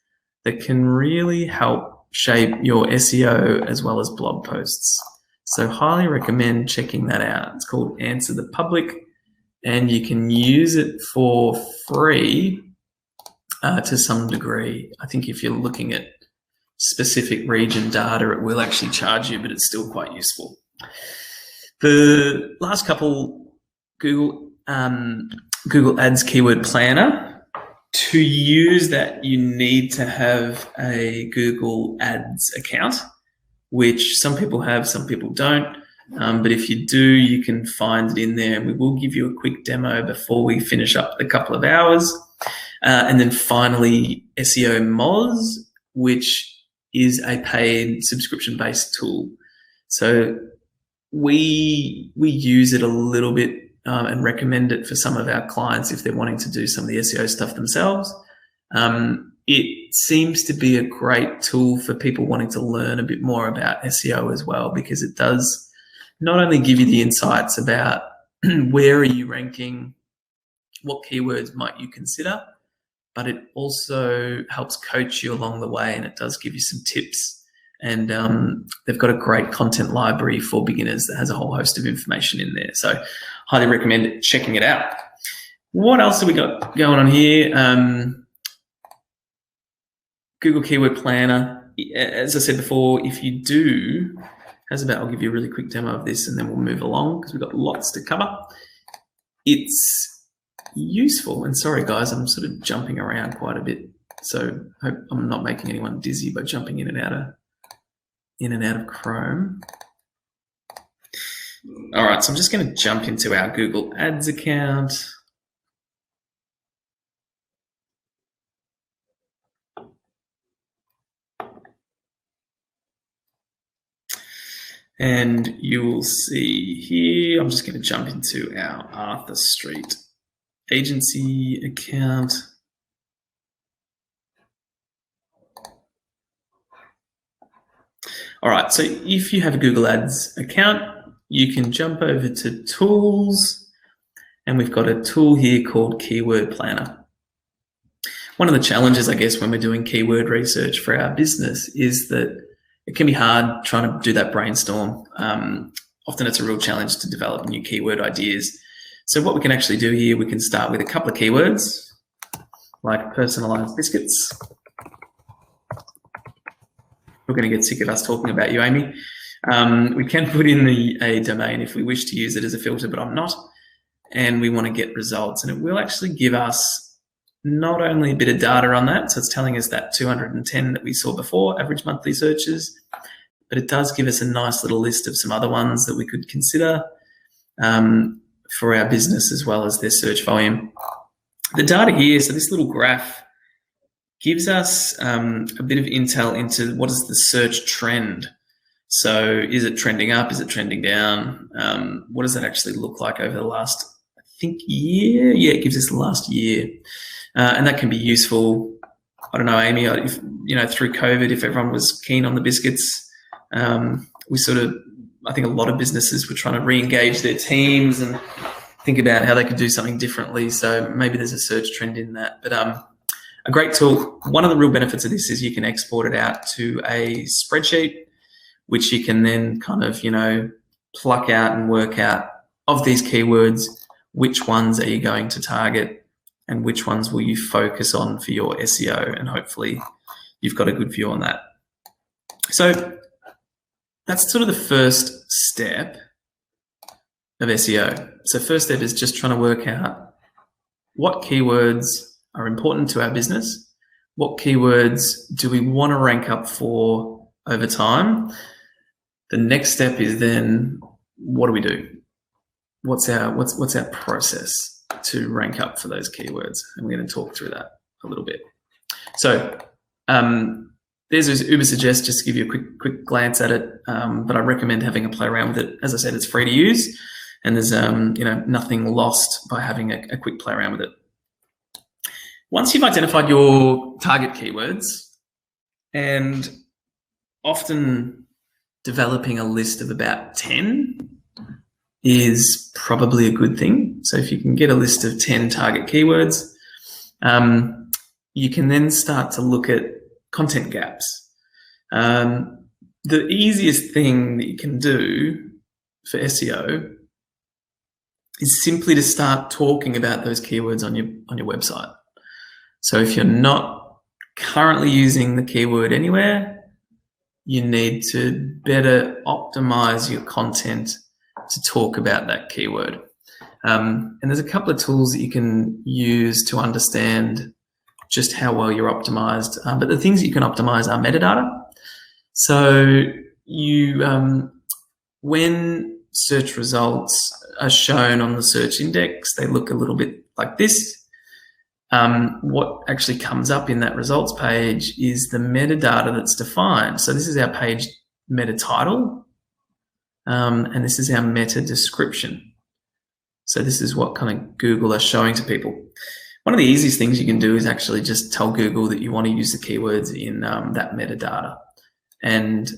that can really help shape your SEO as well as blog posts. So highly recommend checking that out. It's called Answer the Public, and you can use it for free to some degree. I think if you're looking at specific region data, it will actually charge you, but it's still quite useful. The last couple, Google Ads Keyword Planner. To use that, you need to have a Google Ads account, which some people have, some people don't. But if you do, you can find it in there, and we will give you a quick demo before we finish up the couple of hours. And then finally, SEO Moz, which is a paid subscription-based tool. So we use it a little bit and recommend it for some of our clients if they're wanting to do some of the SEO stuff themselves. It seems to be a great tool for people wanting to learn a bit more about SEO as well, because it does not only give you the insights about where are you ranking, what keywords might you consider, but it also helps coach you along the way, and it does give you some tips. And they've got a great content library for beginners that has a whole host of information in there. So highly recommend checking it out. What else have we got going on here? Google Keyword Planner. As I said before, if you do, I'll give you a really quick demo of this and then we'll move along because we've got lots to cover. It's useful, and sorry guys, I'm sort of jumping around quite a bit, so hope I'm not making anyone dizzy by jumping in and out of Chrome. All right, so I'm just going to jump into our Google Ads account. And you will see here, I'm just going to jump into our Arthur Street agency account. All right, so if you have a Google Ads account, you can jump over to Tools, and we've got a tool here called Keyword Planner. One of the challenges, I guess, when we're doing keyword research for our business is that it can be hard trying to do that brainstorm. Often it's a real challenge to develop new keyword ideas. So what we can actually do here, we can start with a couple of keywords like personalized biscuits. We're going to get sick of us talking about you, Amy. We can put in a domain if we wish to use it as a filter, but I'm not. And we want to get results. And it will actually give us not only a bit of data on that, so it's telling us that 210 that we saw before, average monthly searches, but it does give us a nice little list of some other ones that we could consider for our business as well as their search volume. The data here, so this little graph gives us a bit of intel into what is the search trend. So is it trending up? Is it trending down? What does that actually look like over the last, I think, year? Yeah, it gives us the last year. And that can be useful. I don't know, Amy, if, through COVID, if everyone was keen on the biscuits, I think a lot of businesses were trying to re-engage their teams and think about how they could do something differently. So maybe there's a search trend in that. But a great tool. One of the real benefits of this is you can export it out to a spreadsheet, which you can then kind of, pluck out and work out of these keywords, which ones are you going to target and which ones will you focus on for your SEO, and hopefully you've got a good view on that. So that's sort of the first step of SEO. So first step is just trying to work out what keywords are important to our business, what keywords do we want to rank up for over time. The next step is then, what do we do? What's our process to rank up for those keywords? And we're going to talk through that a little bit. So there's Uber Suggest, just to give you a quick glance at it. But I recommend having a play around with it. As I said, it's free to use, and there's nothing lost by having a quick play around with it. Once you've identified your target keywords, and often developing a list of about 10, is probably a good thing. So if you can get a list of 10 target keywords, you can then start to look at content gaps. The easiest thing that you can do for SEO is simply to start talking about those keywords on your website. So if you're not currently using the keyword anywhere, you need to better optimize your content to talk about that keyword. And there's a couple of tools that you can use to understand just how well you're optimized. But the things that you can optimize are metadata. So when search results are shown on the search index, they look a little bit like this. What actually comes up in that results page is the metadata that's defined. So this is our page meta title, and this is our meta description. So this is what kind of Google are showing to people. One of the easiest things you can do is actually just tell Google that you want to use the keywords in that metadata. And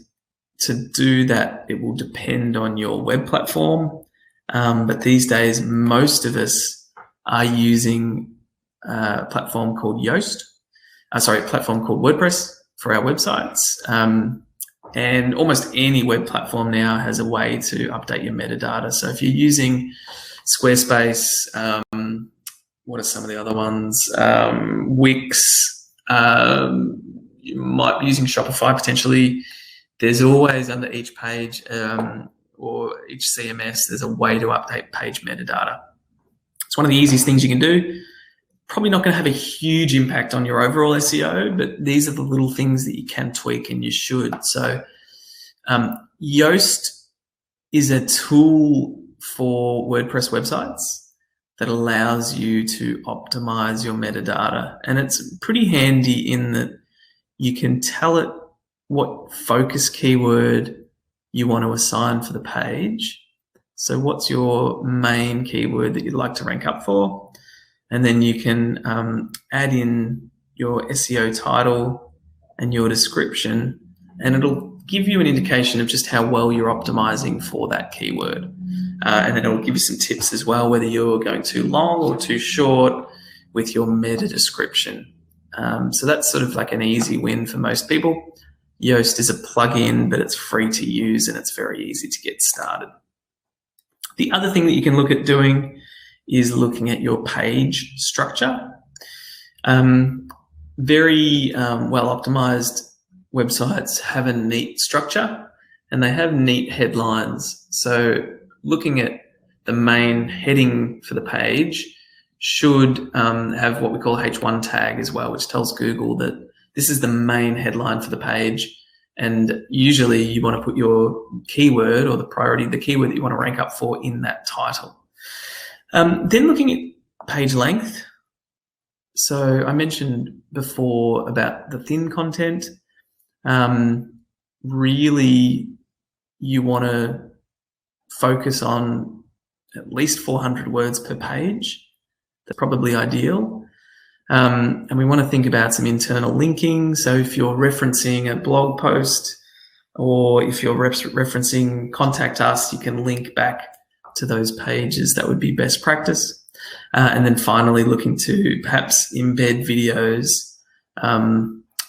to do that, it will depend on your web platform. But these days, most of us are using a platform called platform called WordPress for our websites. And almost any web platform now has a way to update your metadata. So if you're using Squarespace, what are some of the other ones? Wix, you might be using Shopify potentially. There's always under each page or each CMS, there's a way to update page metadata. It's one of the easiest things you can do. Probably not going to have a huge impact on your overall SEO, but these are the little things that you can tweak, and you should. So Yoast is a tool for WordPress websites that allows you to optimize your metadata. And it's pretty handy in that you can tell it what focus keyword you want to assign for the page. So what's your main keyword that you'd like to rank up for? And then you can add in your SEO title and your description, and it'll give you an indication of just how well you're optimizing for that keyword. And then it'll give you some tips as well, whether you're going too long or too short with your meta description. So that's sort of like an easy win for most people. Yoast is a plugin, but it's free to use and it's very easy to get started. The other thing that you can look at doing is looking at your page structure. Very well optimized websites have a neat structure and they have neat headlines. So looking at the main heading for the page should have what we call H1 tag as well, which tells Google that this is the main headline for the page. And usually you want to put your keyword or the keyword that you want to rank up for in that title. Then looking at page length. So I mentioned before about the thin content. Really, you want to focus on at least 400 words per page. That's probably ideal. And we want to think about some internal linking. So if you're referencing a blog post or if you're referencing Contact Us, you can link back to those pages. That would be best practice. And then finally looking to perhaps embed videos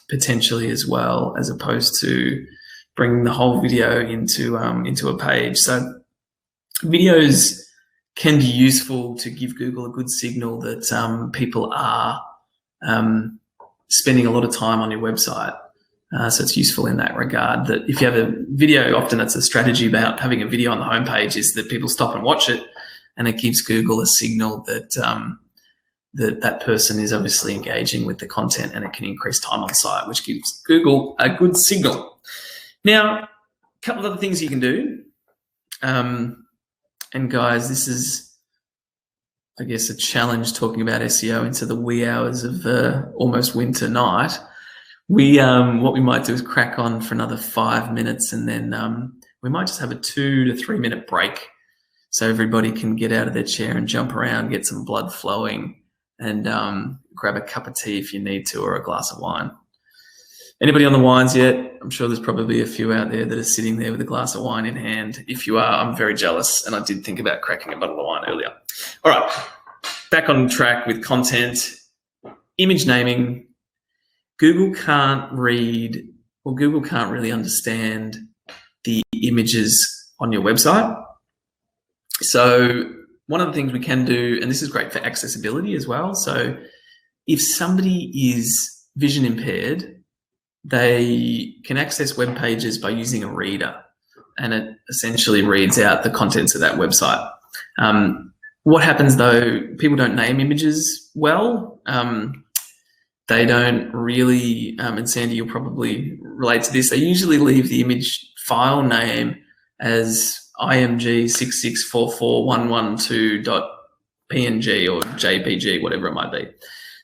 potentially as well, as opposed to bringing the whole video into a page. So videos can be useful to give Google a good signal that people are spending a lot of time on your website. So it's useful in that regard, that if you have a video, often it's a strategy about having a video on the homepage is that people stop and watch it, and it gives Google a signal that that person is obviously engaging with the content, and it can increase time on site, which gives Google a good signal. Now, a couple of other things you can do. And guys, this is, I guess, a challenge talking about SEO into the wee hours of almost winter night. What we might do is crack on for another 5 minutes, and then we might just have a 2 to 3 minute break so everybody can get out of their chair and jump around, get some blood flowing, and grab a cup of tea if you need to, or a glass of wine. Anybody on the wines yet? I'm sure there's probably a few out there that are sitting there with a glass of wine in hand. If you are, I'm very jealous, and I did think about cracking a bottle of wine earlier. All right, back on track with content. Image naming. Google can't read, or Google can't really understand the images on your website. So one of the things we can do, and this is great for accessibility as well. So if somebody is vision impaired, they can access web pages by using a reader, and it essentially reads out the contents of that website. What happens though, people don't name images well. They don't really, and Sandy, you'll probably relate to this, they usually leave the image file name as img6644112.png or jpg, whatever it might be.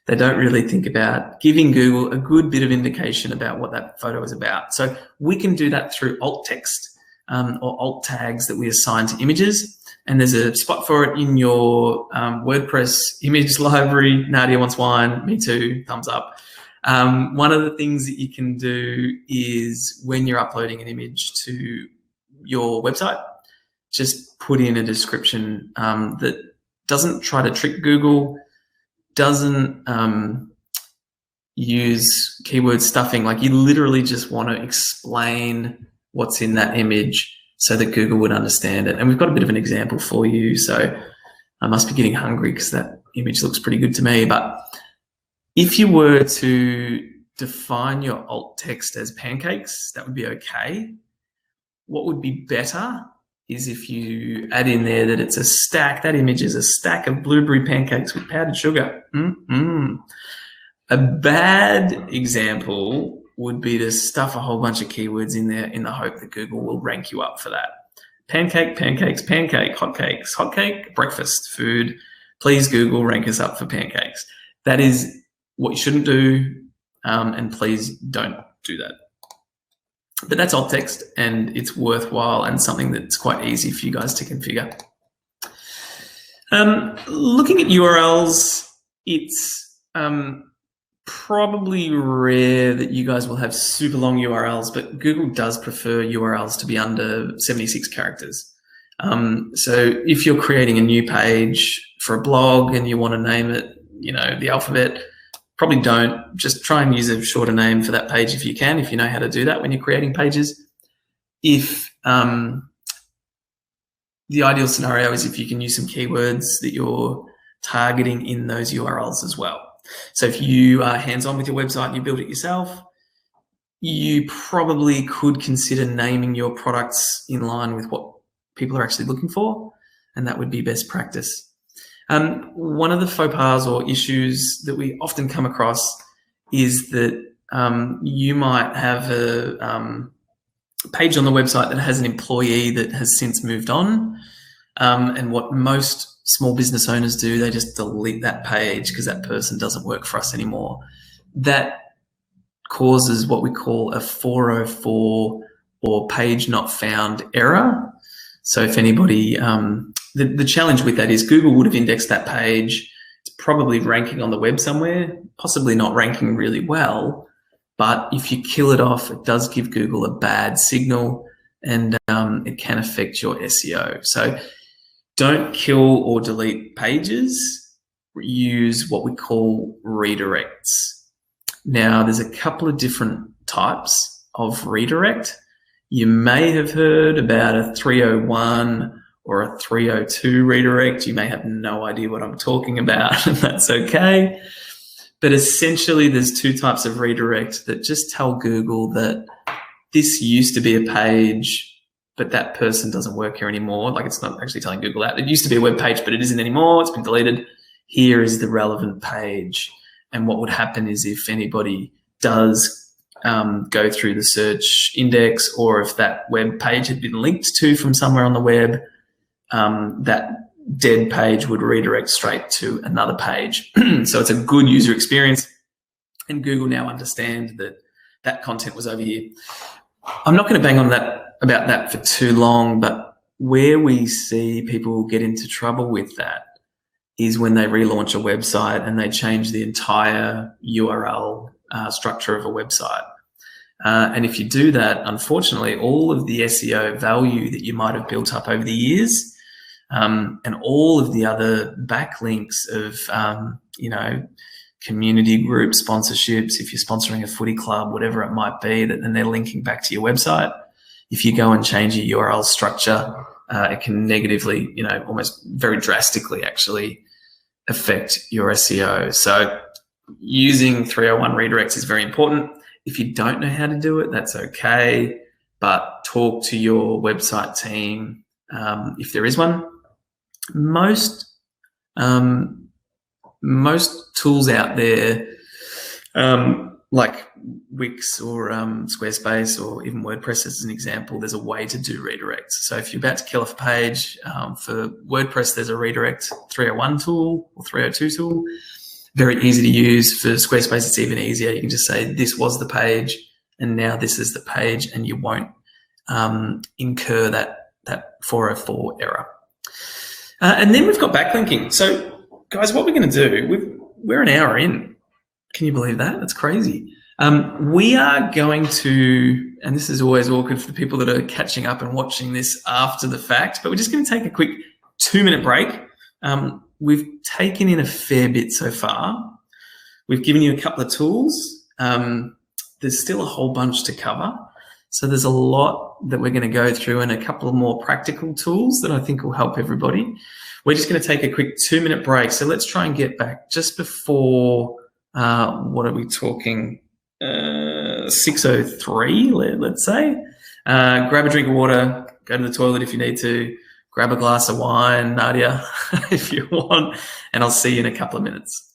They don't really think about giving Google a good bit of indication about what that photo is about. So we can do that through alt text or alt tags that we assign to images. And there's a spot for it in your WordPress image library. Nadia wants wine, me too, thumbs up. One of the things that you can do is when you're uploading an image to your website, just put in a description that doesn't try to trick Google, doesn't use keyword stuffing. Like, you literally just want to explain what's in that image so that Google would understand it. And we've got a bit of an example for you. So I must be getting hungry because that image looks pretty good to me. But if you were to define your alt text as pancakes, that would be okay. What would be better is if you add in there that it's a stack, that image is a stack of blueberry pancakes with powdered sugar. A bad example would be to stuff a whole bunch of keywords in there in the hope that Google will rank you up for that. Pancake, pancakes, pancake, hotcakes, hotcake, breakfast, food. Please, Google, rank us up for pancakes. That is what you shouldn't do, and please don't do that. But that's alt text, and it's worthwhile and something that's quite easy for you guys to configure. Looking at URLs, it's probably rare that you guys will have super long URLs, but Google does prefer URLs to be under 76 characters. So if you're creating a new page for a blog and you want to name it, the alphabet, probably don't. Just try and use a shorter name for that page if you can, if you know how to do that when you're creating pages. If the ideal scenario is if you can use some keywords that you're targeting in those URLs as well. So if you are hands-on with your website and you build it yourself, you probably could consider naming your products in line with what people are actually looking for, and that would be best practice. One of the faux pas or issues that we often come across is that you might have a page on the website that has an employee that has since moved on, and what most small business owners do, they just delete that page because that person doesn't work for us anymore. That causes what we call a 404 or page not found error. So if anybody, the challenge with that is Google would have indexed that page. It's probably ranking on the web somewhere, possibly not ranking really well, but if you kill it off, it does give Google a bad signal, and it can affect your SEO. So don't kill or delete pages. Use what we call redirects. Now, there's a couple of different types of redirect. You may have heard about a 301 or a 302 redirect. You may have no idea what I'm talking about, and that's okay. But essentially, there's two types of redirect that just tell Google that this used to be a page, but that person doesn't work here anymore. Like, it's not actually telling Google that. It used to be a web page, but it isn't anymore. It's been deleted. Here is the relevant page. And what would happen is if anybody does go through the search index, or if that web page had been linked to from somewhere on the web, that dead page would redirect straight to another page. So it's a good user experience, and Google now understand that that content was over here. I'm not going to bang on about that for too long, but where we see people get into trouble with that is when they relaunch a website and they change the entire URL structure of a website. And if you do that, unfortunately, all of the SEO value that you might have built up over the years, and all of the other backlinks of, community group sponsorships, if you're sponsoring a footy club, whatever it might be, that then they're linking back to your website. If you go and change your URL structure, it can negatively, almost very drastically actually affect your SEO. So using 301 redirects is very important. If you don't know how to do it, that's okay, but talk to your website team if there is one. Most tools out there, like Wix or Squarespace or even WordPress as an example, there's a way to do redirects. So if you're about to kill off a page, for WordPress, there's a redirect 301 tool or 302 tool. Very easy to use. For Squarespace, it's even easier. You can just say, this was the page, and now this is the page, and you won't incur that 404 error. And then we've got backlinking. So, guys, what we're going to do, we're an hour in. Can you believe that? That's crazy. We are going to, and this is always awkward for the people that are catching up and watching this after the fact, but we're just going to take a quick 2-minute break. We've taken in a fair bit so far. We've given you a couple of tools. There's still a whole bunch to cover. So there's a lot that we're going to go through and a couple of more practical tools that I think will help everybody. We're just going to take a quick 2-minute break. So let's try and get back just before, what are we talking? 6:03, let's say. Grab a drink of water, go to the toilet if you need to, grab a glass of wine, Nadia, if you want, and I'll see you in a couple of minutes.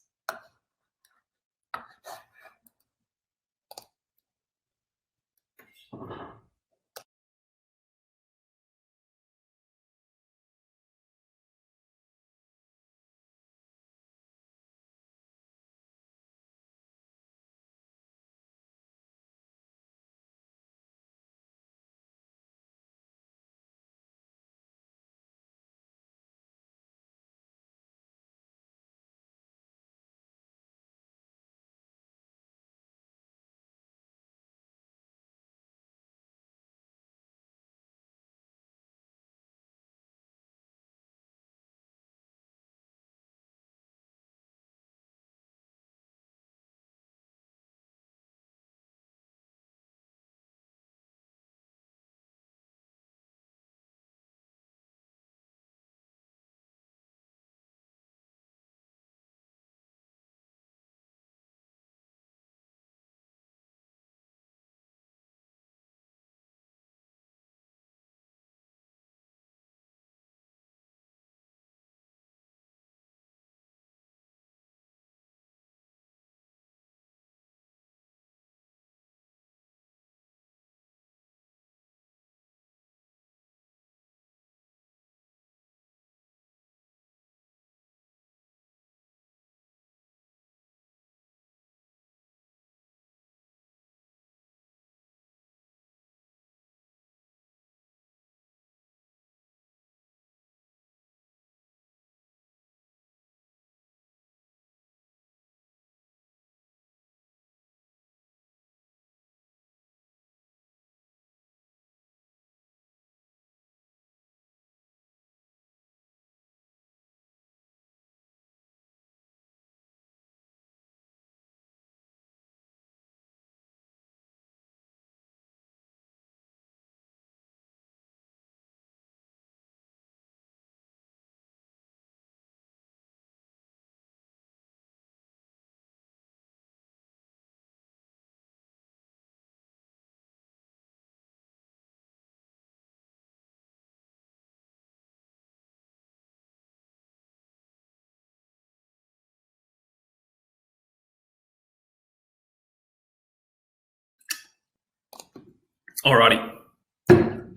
Alrighty.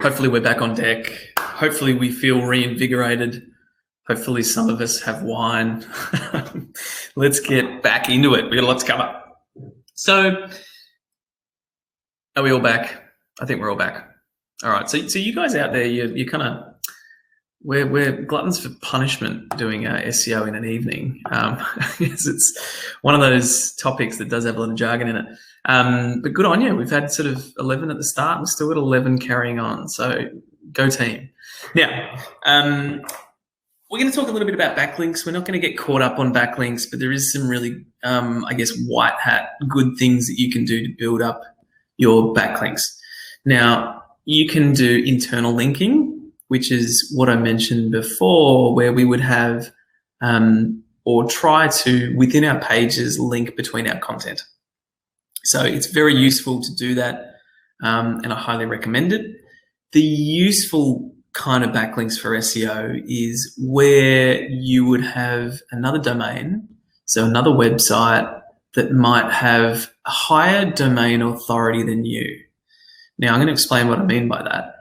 Hopefully we're back on deck. Hopefully we feel reinvigorated. Hopefully some of us have wine. Let's get back into it. We got a lot to cover. So, are we all back? I think we're all back. All right. So you guys out there, you kind of, we're gluttons for punishment doing SEO in an evening. It's one of those topics that does have a lot of jargon in it. But good on you. We've had sort of 11 at the start. We've still got 11 carrying on. So go team. Now, we're going to talk a little bit about backlinks. We're not going to get caught up on backlinks, but there is some really, I guess, white hat good things that you can do to build up your backlinks. Now, you can do internal linking, which is what I mentioned before, where we would have or try to, within our pages, link between our content. So it's very useful to do that, and I highly recommend it. The useful kind of backlinks for SEO is where you would have another domain, so another website that might have a higher domain authority than you. Now, I'm going to explain what I mean by that.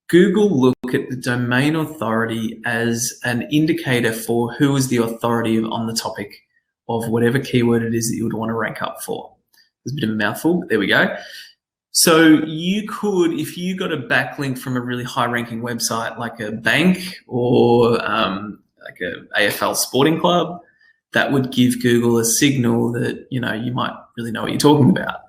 Google look at the domain authority as an indicator for who is the authority on the topic of whatever keyword it is that you would want to rank up for. There's a bit of a mouthful, but there we go. So you could, if you got a backlink from a really high-ranking website like a bank or like a AFL sporting club, that would give Google a signal that, you know, you might really know what you're talking about.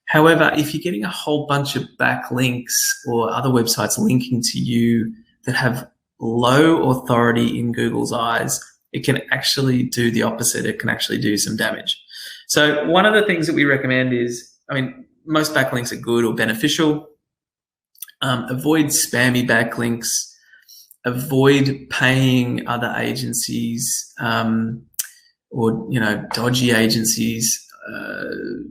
However, if you're getting a whole bunch of backlinks or other websites linking to you that have low authority in Google's eyes, it can actually do the opposite. It can actually do some damage. So one of the things that we recommend is, I mean, most backlinks are good or beneficial. Avoid spammy backlinks. Avoid paying other agencies or, you know, dodgy agencies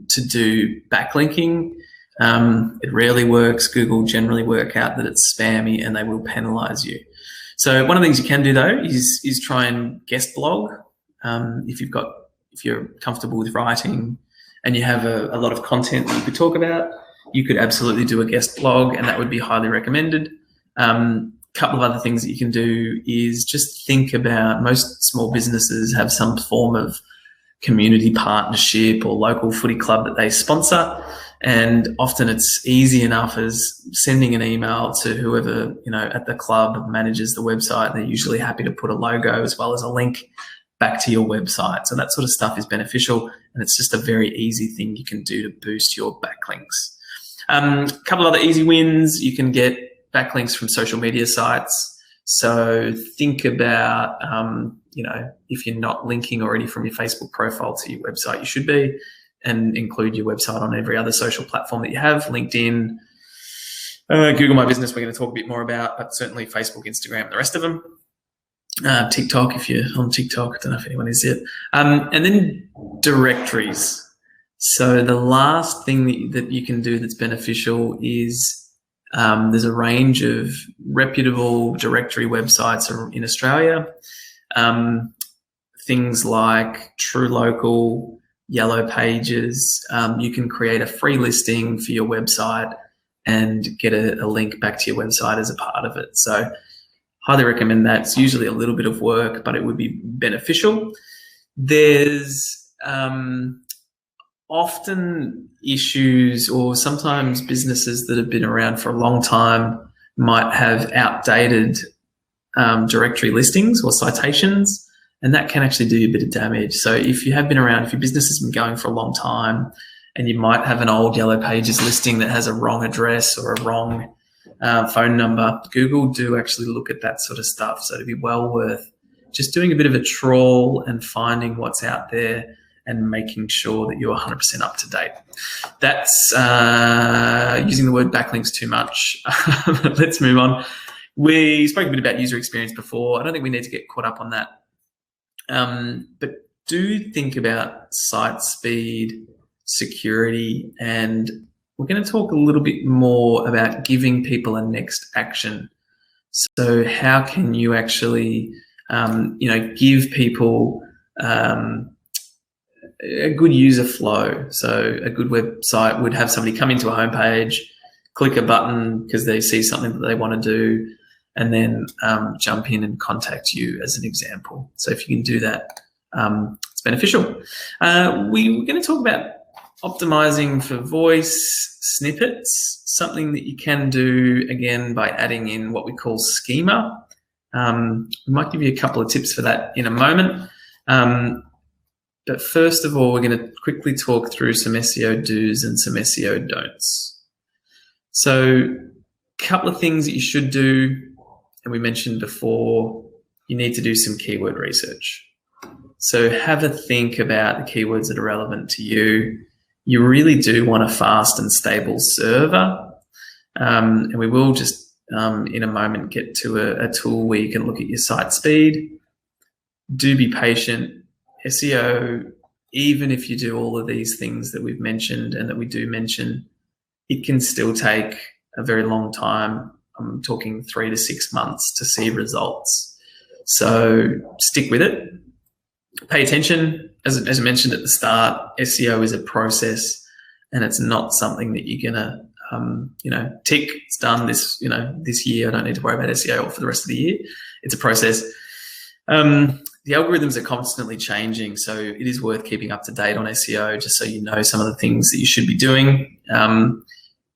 to do backlinking. It rarely works. Google generally work out that it's spammy and they will penalize you. So one of the things you can do though is try and guest blog. If you're comfortable with writing and you have a lot of content that you could talk about, you could absolutely do a guest blog, and that would be highly recommended. Couple of other things that you can do is just think about, most small businesses have some form of community partnership or local footy club that they sponsor, and often it's easy enough as sending an email to whoever, you know, at the club manages the website. They're usually happy to put a logo as well as a link back to your website. So that sort of stuff is beneficial, and it's just a very easy thing you can do to boost your backlinks. A couple of other easy wins. You can get backlinks from social media sites. So think about, you know, if you're not linking already from your Facebook profile to your website, you should be, and include your website on every other social platform that you have, LinkedIn, Google My Business, we're going to talk a bit more about, but certainly Facebook, Instagram, the rest of them. TikTok, if you're on TikTok, I don't know if anyone is yet. And then directories. So the last thing that you can do that's beneficial is there's a range of reputable directory websites in Australia. Things like True Local, Yellow Pages. You can create a free listing for your website and get a link back to your website as a part of it. So highly recommend that. It's usually a little bit of work, but it would be beneficial. There's often issues, or sometimes businesses that have been around for a long time might have outdated directory listings or citations, and that can actually do you a bit of damage. So if you have been around, if your business has been going for a long time and you might have an old Yellow Pages listing that has a wrong address or a wrong phone number, Google do actually look at that sort of stuff. So it'd be well worth just doing a bit of a trawl and finding what's out there and making sure that you're 100% up to date. That's using the word backlinks too much. Let's move on. We spoke a bit about user experience before. I don't think we need to get caught up on that. But do think about site speed, security, and we're going to talk a little bit more about giving people a next action. So how can you actually, give people a good user flow? So a good website would have somebody come into a homepage, click a button because they see something that they want to do, and then jump in and contact you, as an example. So if you can do that, it's beneficial. We're going to talk about optimizing for voice snippets, something that you can do, again, by adding in what we call schema. We might give you a couple of tips for that in a moment. But first of all, we're going to quickly talk through some SEO do's and some SEO don'ts. So a couple of things that you should do, and we mentioned before, you need to do some keyword research. So have a think about the keywords that are relevant to you. You really do want a fast and stable server. And we will just, in a moment, get to a tool where you can look at your site speed. Do be patient. SEO, even if you do all of these things that we've mentioned and that we do mention, it can still take a very long time. I'm talking 3 to 6 months to see results. So stick with it. Pay attention. As I mentioned at the start, SEO is a process, and it's not something that you're gonna, tick. It's done this, this year. I don't need to worry about SEO for the rest of the year. It's a process. The algorithms are constantly changing, so it is worth keeping up to date on SEO, just so you know some of the things that you should be doing.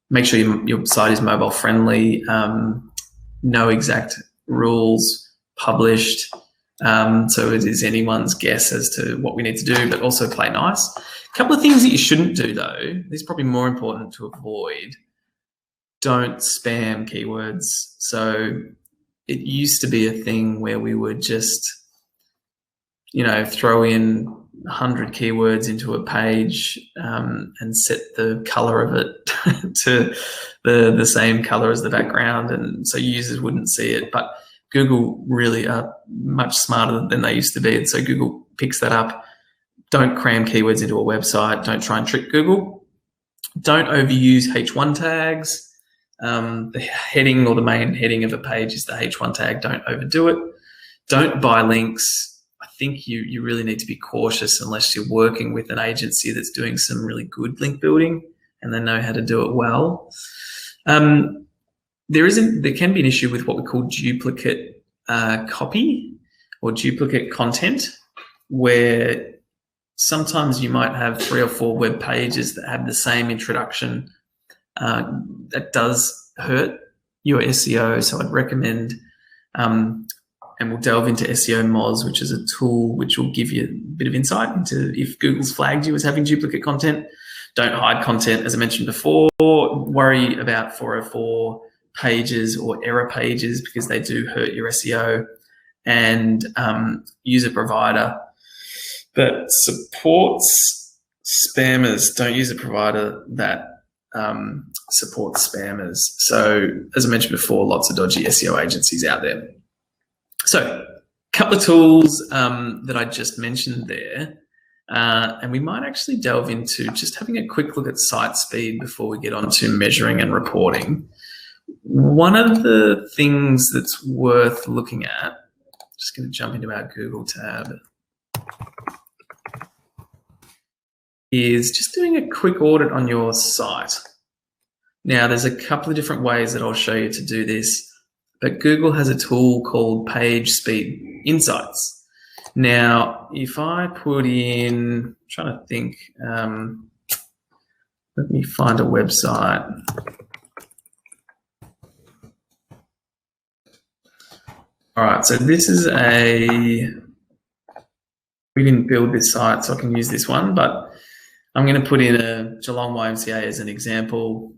Make sure your site is mobile friendly. No exact rules published. So it is anyone's guess as to what we need to do, but also play nice. A couple of things that you shouldn't do, though, this is probably more important to avoid. Don't spam keywords. So it used to be a thing where we would just, throw in 100 keywords into a page and set the color of it to the same color as the background, and so users wouldn't see it. But Google really are much smarter than they used to be, and so Google picks that up. Don't cram keywords into a website. Don't try and trick Google. Don't overuse H1 tags. The heading or the main heading of a page is the H1 tag. Don't overdo it. Don't buy links. I think you really need to be cautious unless you're working with an agency that's doing some really good link building and they know how to do it well. There can be an issue with what we call duplicate copy or duplicate content, where sometimes you might have 3 or 4 web pages that have the same introduction. That does hurt your SEO. So I'd recommend, and we'll delve into SEO Moz, which is a tool which will give you a bit of insight into if Google's flagged you as having duplicate content. Don't hide content, as I mentioned before. Worry about 404 pages or error pages, because they do hurt your SEO. And use a provider that supports spammers. Don't use a provider that supports spammers. So, as I mentioned before, lots of dodgy SEO agencies out there. So, a couple of tools that I just mentioned there, and we might actually delve into just having a quick look at site speed before we get on to measuring and reporting. One of the things that's worth looking at, just going to jump into our Google tab, is just doing a quick audit on your site. Now, there's a couple of different ways that I'll show you to do this, but Google has a tool called Page Speed Insights. Now, if I put in, I'm trying to think, let me find a website. All right, so this is we didn't build this site, so I can use this one, but I'm going to put in a Geelong YMCA as an example,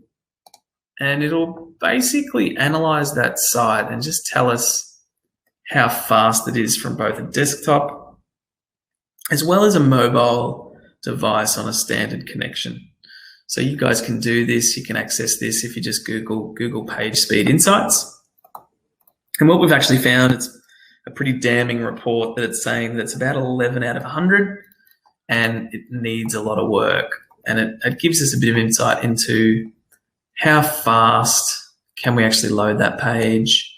and it'll basically analyze that site and just tell us how fast it is from both a desktop as well as a mobile device on a standard connection. So you guys can do this. You can access this if you just Google Page Speed Insights. And what we've actually found, it's a pretty damning report that it's saying that it's about 11 out of 100 and it needs a lot of work. And it gives us a bit of insight into how fast can we actually load that page,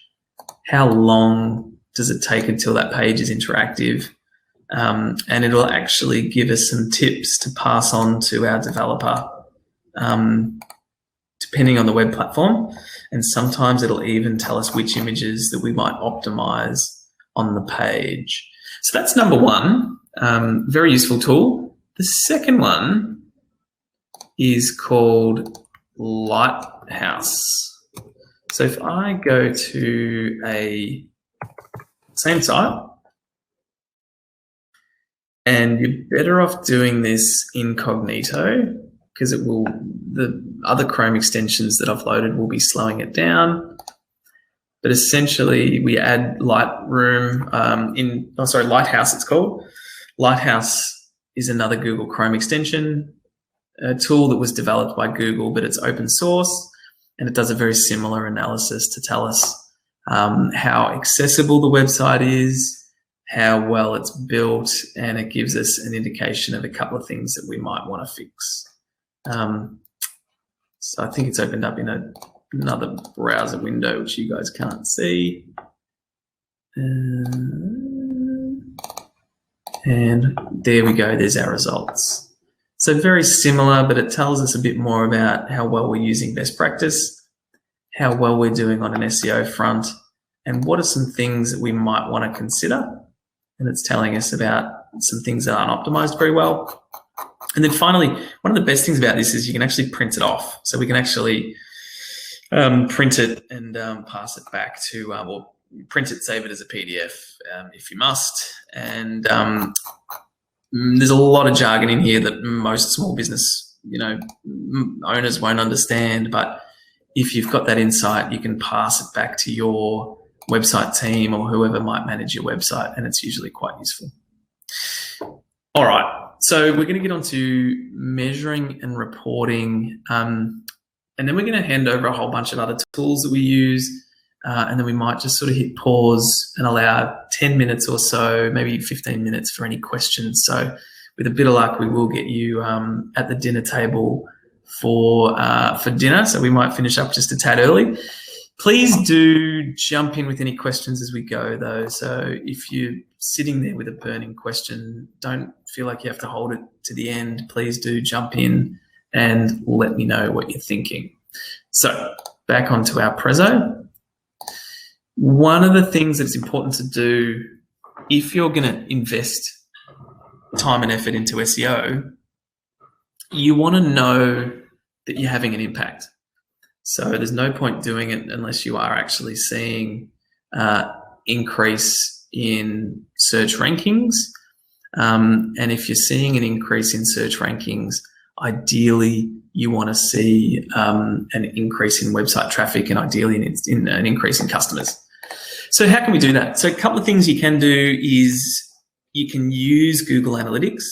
how long does it take until that page is interactive, and it'll actually give us some tips to pass on to our developer, depending on the web platform. And sometimes it'll even tell us which images that we might optimize on the page. So that's number one, very useful tool. The second one is called Lighthouse. So if I go to a same site, And you're better off doing this incognito because the other Chrome extensions that I've loaded will be slowing it down. But essentially, we add Lighthouse, it's called. Lighthouse is another Google Chrome extension, a tool that was developed by Google, but it's open source, and it does a very similar analysis to tell us how accessible the website is, how well it's built, and it gives us an indication of a couple of things that we might want to fix. So I think it's opened up in another browser window, which you guys can't see. And there we go, there's our results. So very similar, but it tells us a bit more about how well we're using best practice, how well we're doing on an SEO front, and what are some things that we might want to consider. And it's telling us about some things that aren't optimized very well. And then finally, one of the best things about this is you can actually print it off. So we can actually print it and pass it back to, or print it, save it as a PDF if you must. And there's a lot of jargon in here that most small business, owners won't understand. But if you've got that insight, you can pass it back to your website team or whoever might manage your website, and it's usually quite useful. All right, so we're going to get on to measuring and reporting, and then we're going to hand over a whole bunch of other tools that we use, and then we might just sort of hit pause and allow 10 minutes or so, maybe 15 minutes for any questions. So with a bit of luck, we will get you at the dinner table for dinner, so we might finish up just a tad early. Please do jump in with any questions as we go, though. So if you're sitting there with a burning question, don't feel like you have to hold it to the end. Please do jump in and let me know what you're thinking. So back onto our prezzo. One of the things that's important to do if you're going to invest time and effort into SEO, you want to know that you're having an impact. So there's no point doing it unless you are actually seeing increase in search rankings. And if you're seeing an increase in search rankings, ideally you want to see an increase in website traffic and ideally in an increase in customers. So how can we do that? So a couple of things you can do is you can use Google Analytics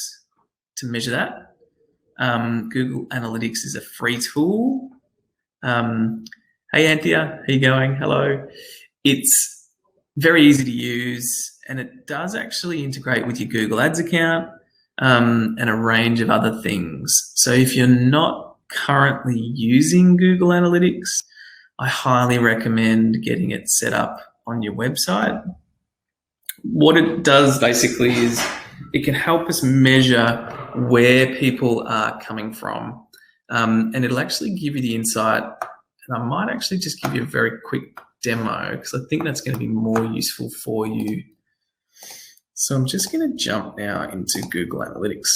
to measure that. Google Analytics is a free tool. Hey Anthea, how you going? Hello. It's very easy to use, and it does actually integrate with your Google Ads account and a range of other things. So if you're not currently using Google Analytics, I highly recommend getting it set up on your website. What it does basically is it can help us measure where people are coming from. And it'll actually give you the insight, and I might actually just give you a very quick demo because I think that's going to be more useful for you. So I'm just going to jump now into Google Analytics.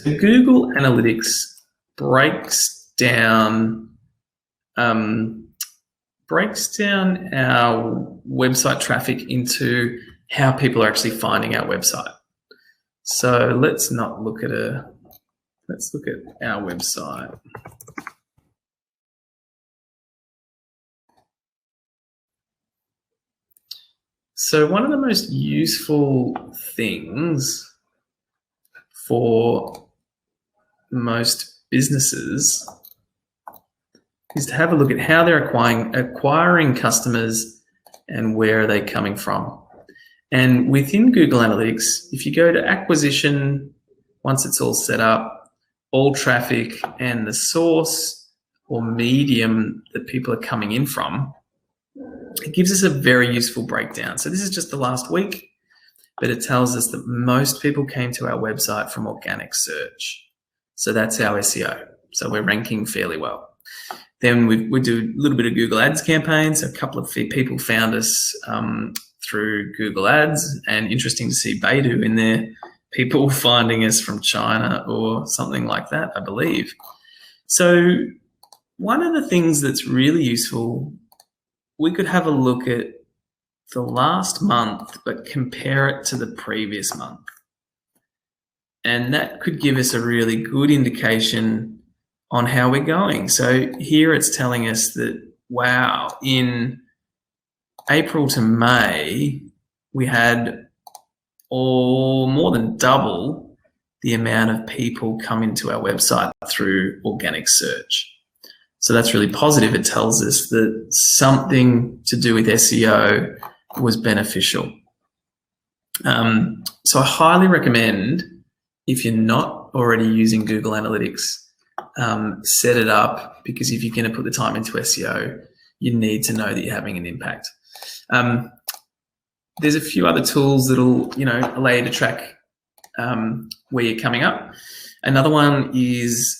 So Google Analytics breaks down our website traffic into how people are actually finding our website. So let's look at our website. So one of the most useful things for most businesses is to have a look at how they're acquiring customers and where are they coming from. And within Google Analytics, if you go to acquisition, once it's all set up, all traffic and the source or medium that people are coming in from, it gives us a very useful breakdown. So this is just the last week, but it tells us that most people came to our website from organic search. So that's our SEO. So we're ranking fairly well. Then we do a little bit of Google Ads campaigns. A couple of people found us through Google Ads, and interesting to see Baidu in there, people finding us from China or something like that, I believe. So one of the things that's really useful, we could have a look at the last month, but compare it to the previous month. And that could give us a really good indication on how we're going. So here it's telling us that, wow, in April to May, we had more than double the amount of people come into our website through organic search. So that's really positive. It tells us that something to do with SEO was beneficial. So I highly recommend, if you're not already using Google Analytics, set it up, because if you're going to put the time into SEO, you need to know that you're having an impact. There's a few other tools that'll, allow you to track where you're coming up. Another one is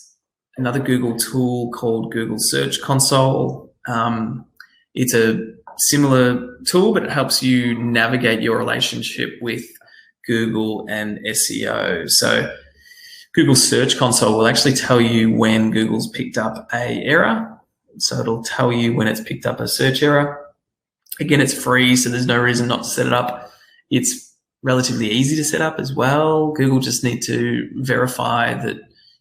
another Google tool called Google Search Console. It's a similar tool, but it helps you navigate your relationship with Google and SEO. So Google Search Console will actually tell you when Google's picked up a error. So it'll tell you when it's picked up a search error. Again, it's free, so there's no reason not to set it up. It's relatively easy to set up as well. Google just need to verify that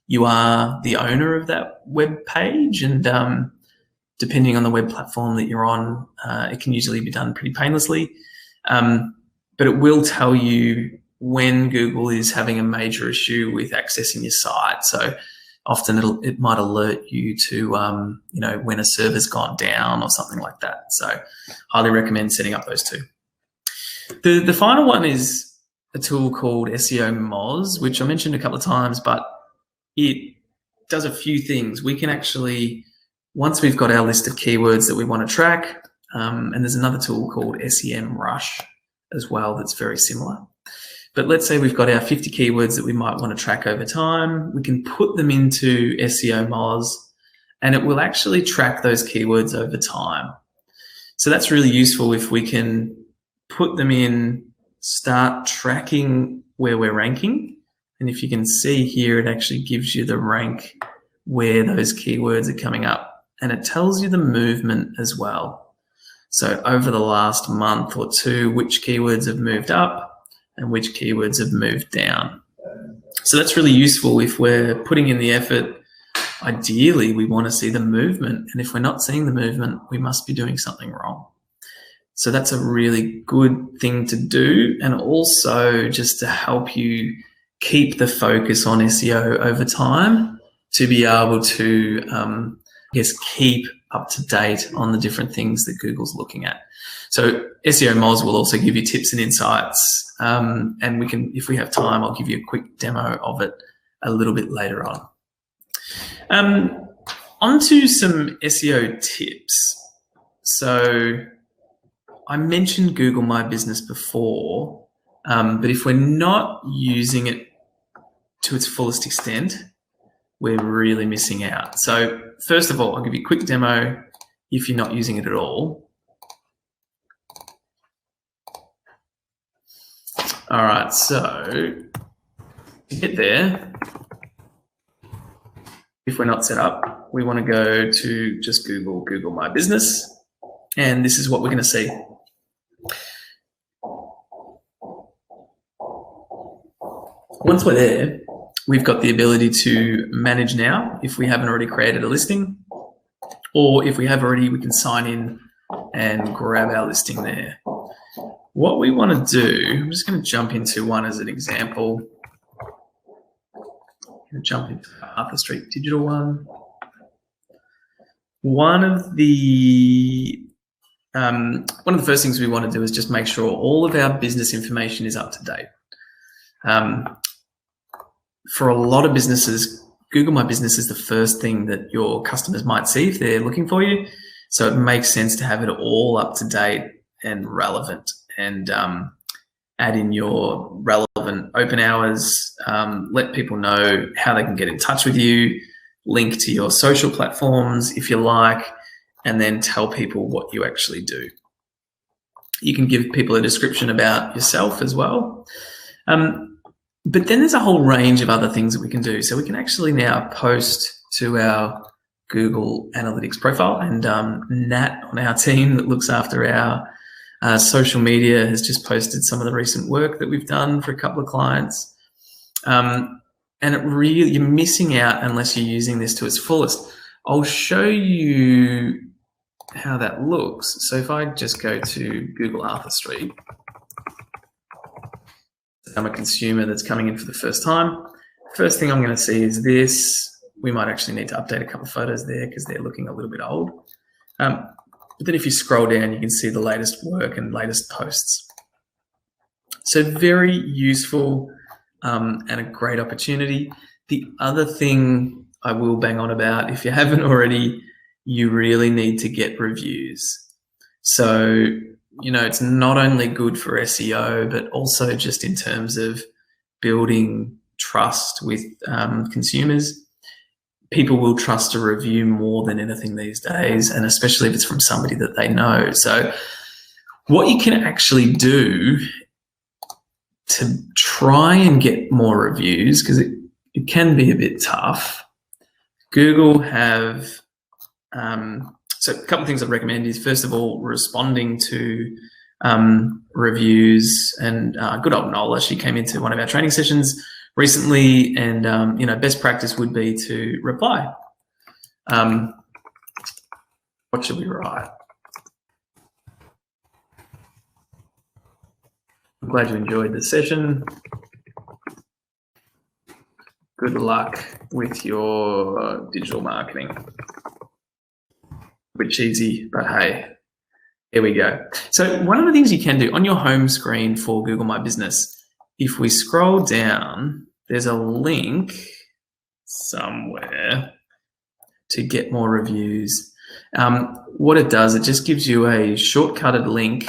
you are the owner of that web page, and depending on the web platform that you're on, it can usually be done pretty painlessly. But it will tell you when Google is having a major issue with accessing your site. So often it might alert you to when a server's gone down or something like that. So highly recommend setting up those two. The final one is a tool called SEO Moz, which I mentioned a couple of times, but it does a few things. We can actually, once we've got our list of keywords that we want to track, and there's another tool called SEMrush as well that's very similar. But let's say we've got our 50 keywords that we might want to track over time. We can put them into SEO Moz, and it will actually track those keywords over time. So that's really useful if we can put them in, start tracking where we're ranking. And if you can see here, it actually gives you the rank where those keywords are coming up, and it tells you the movement as well. So over the last month or two, which keywords have moved up and which keywords have moved down. So that's really useful if we're putting in the effort. Ideally, we want to see the movement, and if we're not seeing the movement, we must be doing something wrong. So that's a really good thing to do, and also just to help you keep the focus on SEO over time, to be able to, keep up to date on the different things that Google's looking at. So SEO Moz will also give you tips and insights, and we can, if we have time, I'll give you a quick demo of it a little bit later on. On to some SEO tips. So I mentioned Google My Business before, but if we're not using it to its fullest extent, we're really missing out. So first of all, I'll give you a quick demo if you're not using it at all. All right, so to get there, if we're not set up, we want to go to just Google My Business, and this is what we're going to see. Once we're there, we've got the ability to manage now if we haven't already created a listing, or if we have already, we can sign in and grab our listing there. What we want to do, I'm just going to jump into one as an example. I'm going to jump into the Arthur Street Digital one. One of the first things we want to do is just make sure all of our business information is up to date. For a lot of businesses, Google My Business is the first thing that your customers might see if they're looking for you. So it makes sense to have it all up to date and relevant, and add in your relevant open hours, let people know how they can get in touch with you, link to your social platforms if you like, and then tell people what you actually do. You can give people a description about yourself as well. But then there's a whole range of other things that we can do. So we can actually now post to our Google Analytics profile, and Nat on our team that looks after our social media has just posted some of the recent work that we've done for a couple of clients. And it really, you're missing out unless you're using this to its fullest. I'll show you how that looks. So if I just go to Google Arthur Street, I'm a consumer that's coming in for the first time. First thing I'm going to see is this. We might actually need to update a couple of photos there because they're looking a little bit old. But then if you scroll down, you can see the latest work and latest posts. So very useful and a great opportunity. The other thing I will bang on about, if you haven't already, you really need to get reviews. So, you know, it's not only good for SEO, but also just in terms of building trust with consumers. People will trust a review more than anything these days, and especially if it's from somebody that they know. So what you can actually do to try and get more reviews, because it can be a bit tough, Google have, so a couple of things I'd recommend is, first of all, responding to reviews. And good old Nola, she came into one of our training sessions recently, and you know, best practice would be to reply. What should we write? I'm glad you enjoyed the session. Good luck with your digital marketing. A bit cheesy, but hey, here we go. So one of the things you can do on your home screen for Google My Business, if we scroll down, there's a link somewhere to get more reviews. What it does, it just gives you a shortcutted link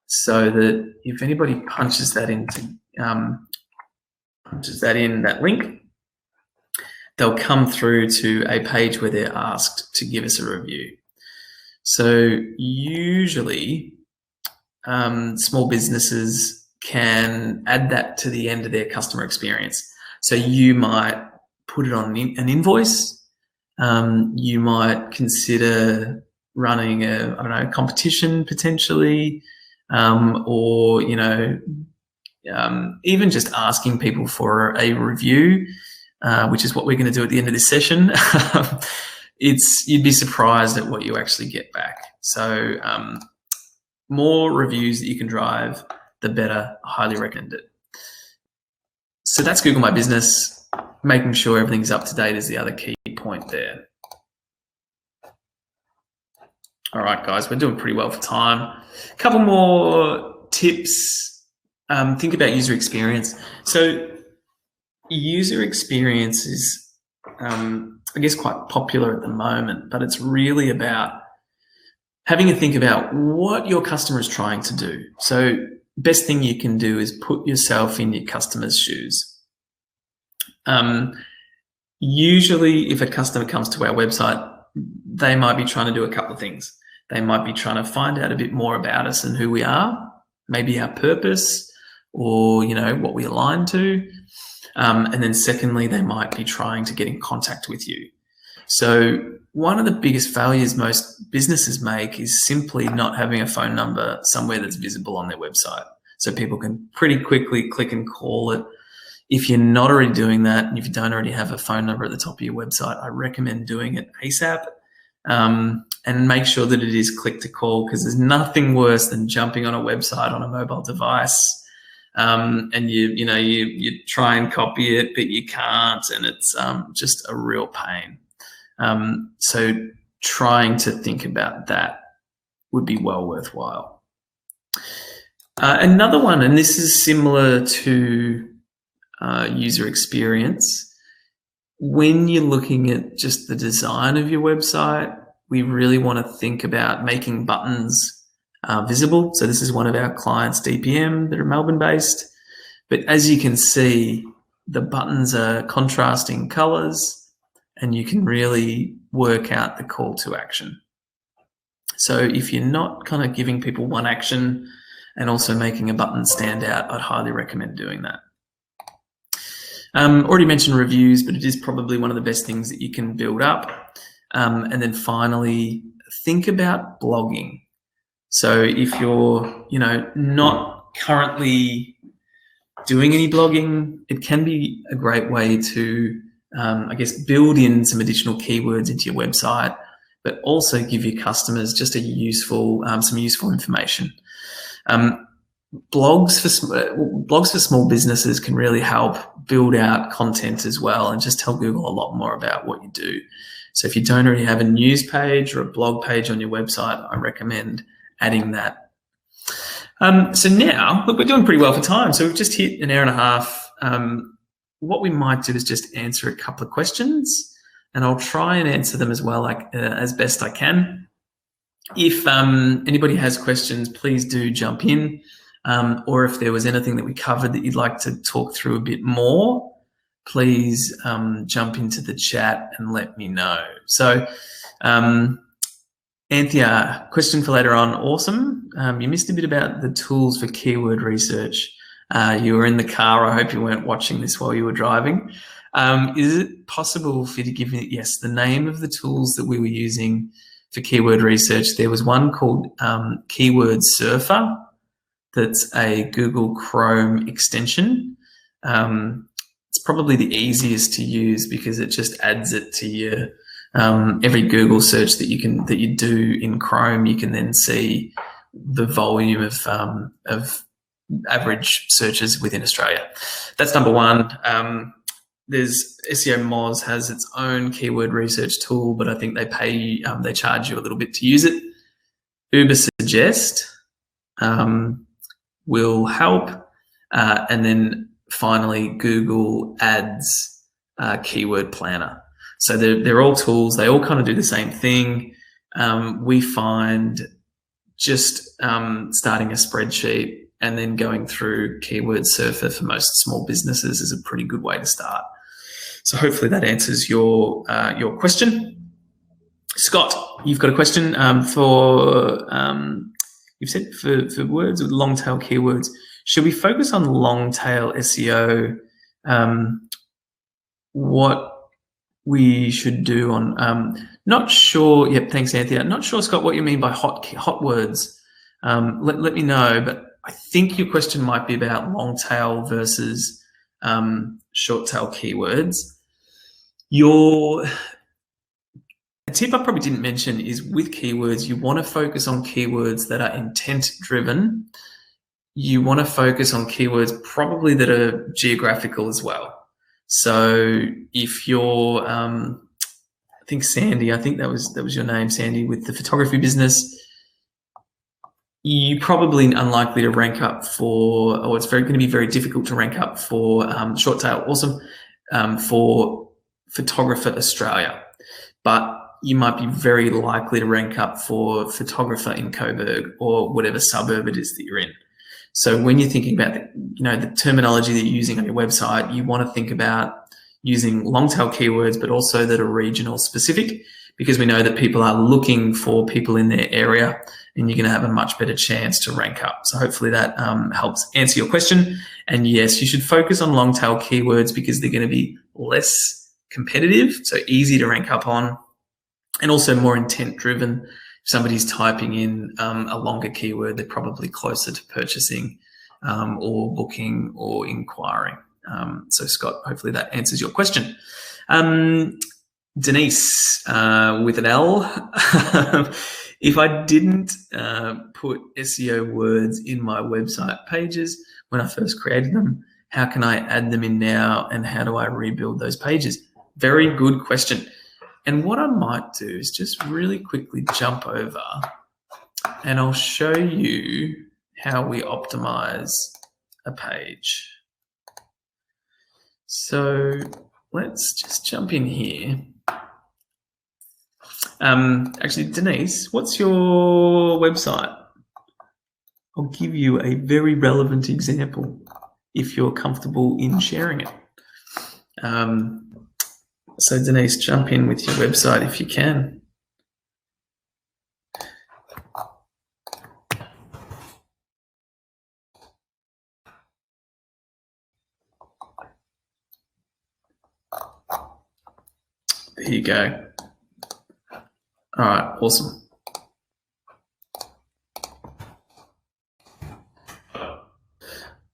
so that if anybody punches that into that link, they'll come through to a page where they're asked to give us a review. So usually small businesses can add that to the end of their customer experience. So you might put it on an invoice. You might consider running a, I don't know, competition potentially, or, you know, even just asking people for a review, which is what we're going to do at the end of this session. You'd be surprised at what you actually get back. So more reviews that you can drive, the better. I highly recommend it. So that's Google My Business. Making sure everything's up to date is the other key point there. All right, guys, we're doing pretty well for time. A couple more tips. Think about user experience. So user experience is, I guess, quite popular at the moment, but it's really about having a think about what your customer is trying to do. So best thing you can do is put yourself in your customer's shoes. Usually if a customer comes to our website, they might be trying to do a couple of things. They might be trying to find out a bit more about us and who we are, maybe our purpose, or, you know, what we align to. And then secondly, they might be trying to get in contact with you. So one of the biggest failures most businesses make is simply not having a phone number somewhere that's visible on their website. So people can pretty quickly click and call it. If you're not already doing that, and if you don't already have a phone number at the top of your website, I recommend doing it ASAP, and make sure that it is click to call, because there's nothing worse than jumping on a website on a mobile device, and you try and copy it, but you can't, and it's just a real pain. So trying to think about that would be well worthwhile. Another one, and this is similar to user experience. When you're looking at just the design of your website, we really want to think about making buttons visible. So this is one of our clients, DPM, that are Melbourne based. But as you can see, the buttons are contrasting colors, and you can really work out the call to action. So if you're not kind of giving people one action and also making a button stand out, I'd highly recommend doing that. Already mentioned reviews, but it is probably one of the best things that you can build up. And then finally, think about blogging. So if you're, not currently doing any blogging, it can be a great way to, build in some additional keywords into your website, but also give your customers just some useful information. Blogs for small businesses can really help build out content as well and just tell Google a lot more about what you do. So if you don't already have a news page or a blog page on your website, I recommend adding that. So now, look, we're doing pretty well for time. So we've just hit an hour and a half. What we might do is just answer a couple of questions, and I'll try and answer them as well, as best I can. If anybody has questions, please do jump in. Or if there was anything that we covered that you'd like to talk through a bit more, please jump into the chat and let me know. So, Anthea, question for later on. Awesome. You missed a bit about the tools for keyword research. You were in the car. I hope you weren't watching this while you were driving. Is it possible for you to give me, yes, the name of the tools that we were using for keyword research? There was one called Keyword Surfer. That's a Google Chrome extension. It's probably the easiest to use because it just adds it to your every Google search that you do in Chrome. You can then see the volume of average searches within Australia. That's number one. There's SEO Moz has its own keyword research tool, but I think they charge you a little bit to use it. Ubersuggest will help, and then finally Google Ads Keyword Planner. So they're all tools. They all kind of do the same thing. We find just starting a spreadsheet and then going through Keyword Surfer for most small businesses is a pretty good way to start. So hopefully that answers your question. Scott, you've got a question for you've said for words with long tail keywords. Should we focus on long tail SEO? What we should do on not sure. Yep, thanks, Anthea. Not sure, Scott, what you mean by hot words. Let me know. But I think your question might be about long tail versus short tail keywords. A tip I probably didn't mention is with keywords, you want to focus on keywords that are intent driven. You want to focus on keywords probably that are geographical as well. So if you're, I think Sandy, I think that was your name, Sandy, with the photography business, you probably unlikely to rank up for, or it's going to be very difficult to rank up for short tail, awesome, for Photographer Australia. But you might be very likely to rank up for photographer in Coburg or whatever suburb it is that you're in. So when you're thinking about the terminology that you're using on your website, you want to think about using long tail keywords, but also that are regional specific, because we know that people are looking for people in their area and you're going to have a much better chance to rank up. So hopefully that helps answer your question. And yes, you should focus on long tail keywords because they're going to be less competitive, so easy to rank up on, and also more intent driven. If somebody's typing in a longer keyword, they're probably closer to purchasing or booking or inquiring. So Scott, hopefully that answers your question. Denise with an L. If I didn't put SEO words in my website pages when I first created them, how can I add them in now and how do I rebuild those pages? Very good question. And what I might do is just really quickly jump over and I'll show you how we optimize a page. So let's just jump in here. Actually, Denise, what's your website? I'll give you a very relevant example if you're comfortable in sharing it. So Denise, jump in with your website if you can. There you go. All right, awesome.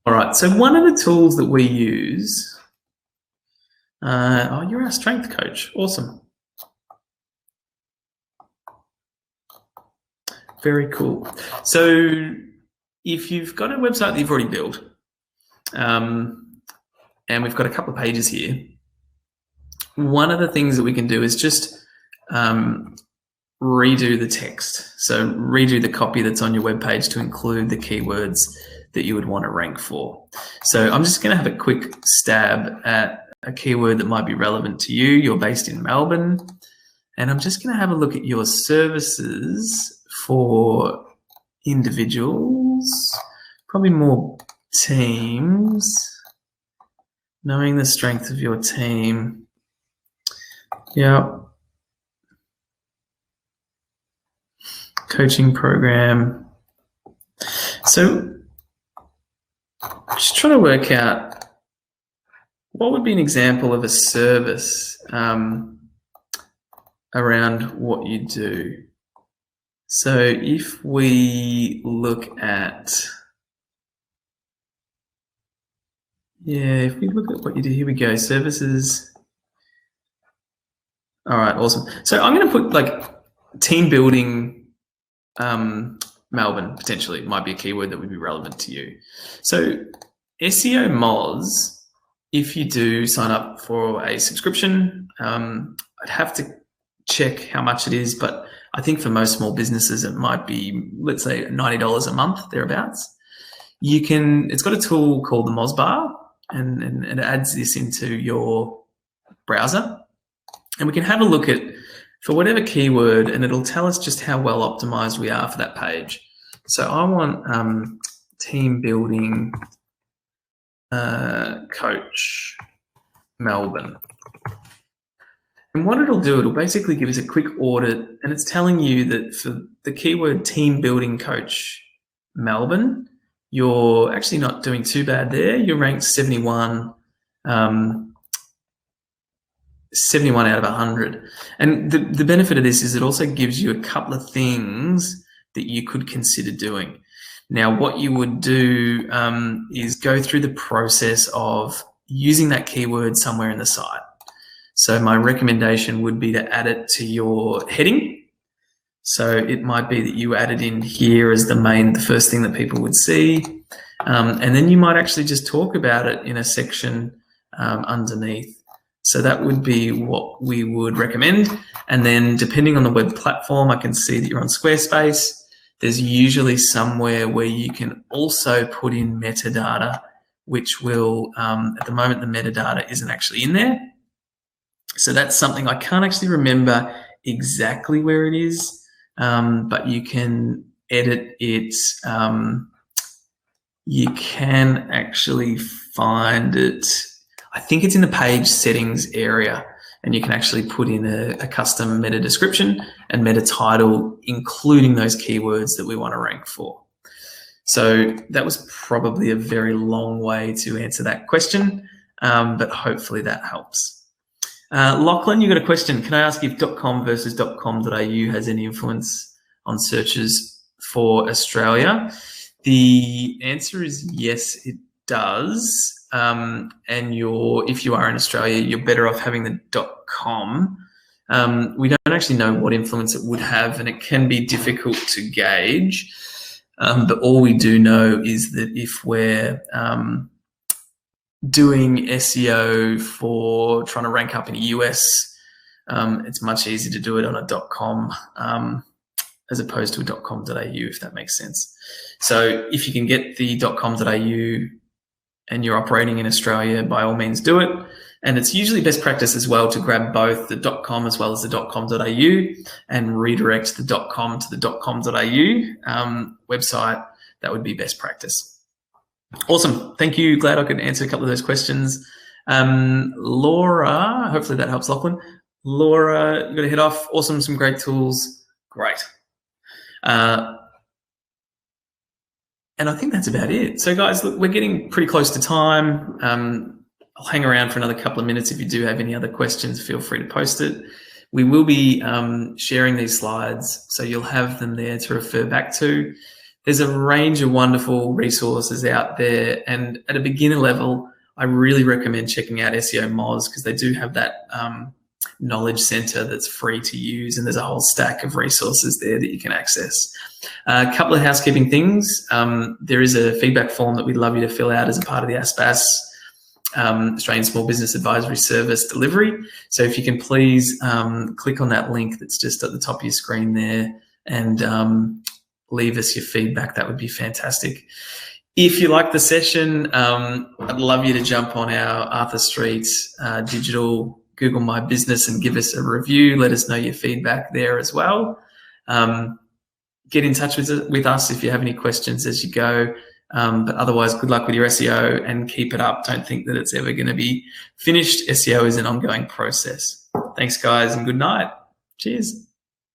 All right, so one of the tools that we use, oh, you're our strength coach. Awesome. Very cool. So if you've got a website that you've already built, and we've got a couple of pages here, one of the things that we can do is just redo the text. So redo the copy that's on your web page to include the keywords that you would want to rank for. So I'm just going to have a quick stab at a keyword that might be relevant to you. You're based in Melbourne, and I'm just going to have a look at your services for individuals, probably more teams, knowing the strength of your team. Yeah. Coaching program. So just trying to work out what would be an example of a service around what you do. So if we look at, if we look at what you do, here we go, services. All right, awesome. So I'm going to put like team building Melbourne, potentially, might be a keyword that would be relevant to you. So SEO Moz, if you do sign up for a subscription, I'd have to check how much it is, but I think for most small businesses, it might be, let's say, $90 a month, thereabouts. It's got a tool called the Moz Bar, and it adds this into your browser. And we can have a look at, for whatever keyword, and it'll tell us just how well optimized we are for that page. So I want team building coach Melbourne. And what it'll do, it'll basically give us a quick audit, and it's telling you that for the keyword team building coach Melbourne, you're actually not doing too bad there. You're ranked 71. 71 out of 100. And the benefit of this is it also gives you a couple of things that you could consider doing. Now, what you would do is go through the process of using that keyword somewhere in the site. So my recommendation would be to add it to your heading. So it might be that you add it in here as the first thing that people would see. And then you might actually just talk about it in a section underneath. So that would be what we would recommend. And then depending on the web platform, I can see that you're on Squarespace. There's usually somewhere where you can also put in metadata, which will, at the moment, the metadata isn't actually in there. So that's something I can't actually remember exactly where it is, but you can edit it. You can actually find it. I think it's in the page settings area, and you can actually put in a custom meta description and meta title, including those keywords that we want to rank for. So that was probably a very long way to answer that question, but hopefully that helps. Lachlan, you got a question. Can I ask if .com versus .com.au has any influence on searches for Australia? The answer is yes, it does. And if you are in Australia, you're better off having the .com. We don't actually know what influence it would have, and it can be difficult to gauge. But all we do know is that if we're doing SEO for trying to rank up in the US, it's much easier to do it on a .com as opposed to a .com.au, if that makes sense. So if you can get the .com.au and you're operating in Australia, by all means do it. And it's usually best practice as well to grab both the .com as well as the .com.au and redirect the .com to the .com.au website. That would be best practice. Awesome. Thank you. Glad I could answer a couple of those questions. Laura, hopefully that helps, Lachlan. Laura, you've got to head off. Awesome. Some great tools. Great. And I think that's about it. So guys, look, we're getting pretty close to time. I'll hang around for another couple of minutes. If you do have any other questions, feel free to post it. We will be sharing these slides, so you'll have them there to refer back to. There's a range of wonderful resources out there, and at a beginner level, I really recommend checking out SEO Moz, because they do have that knowledge center that's free to use, and there's a whole stack of resources there that you can access. A couple of housekeeping things. There is a feedback form that we'd love you to fill out as a part of the ASBAS, Australian Small Business Advisory Service delivery. So if you can please click on that link that's just at the top of your screen there and leave us your feedback, that would be fantastic. If you like the session, I'd love you to jump on our Arthur Street Digital Google My Business and give us a review. Let us know your feedback there as well. Get in touch with us if you have any questions as you go. But otherwise, good luck with your SEO and keep it up. Don't think that it's ever going to be finished. SEO is an ongoing process. Thanks, guys, and good night. Cheers.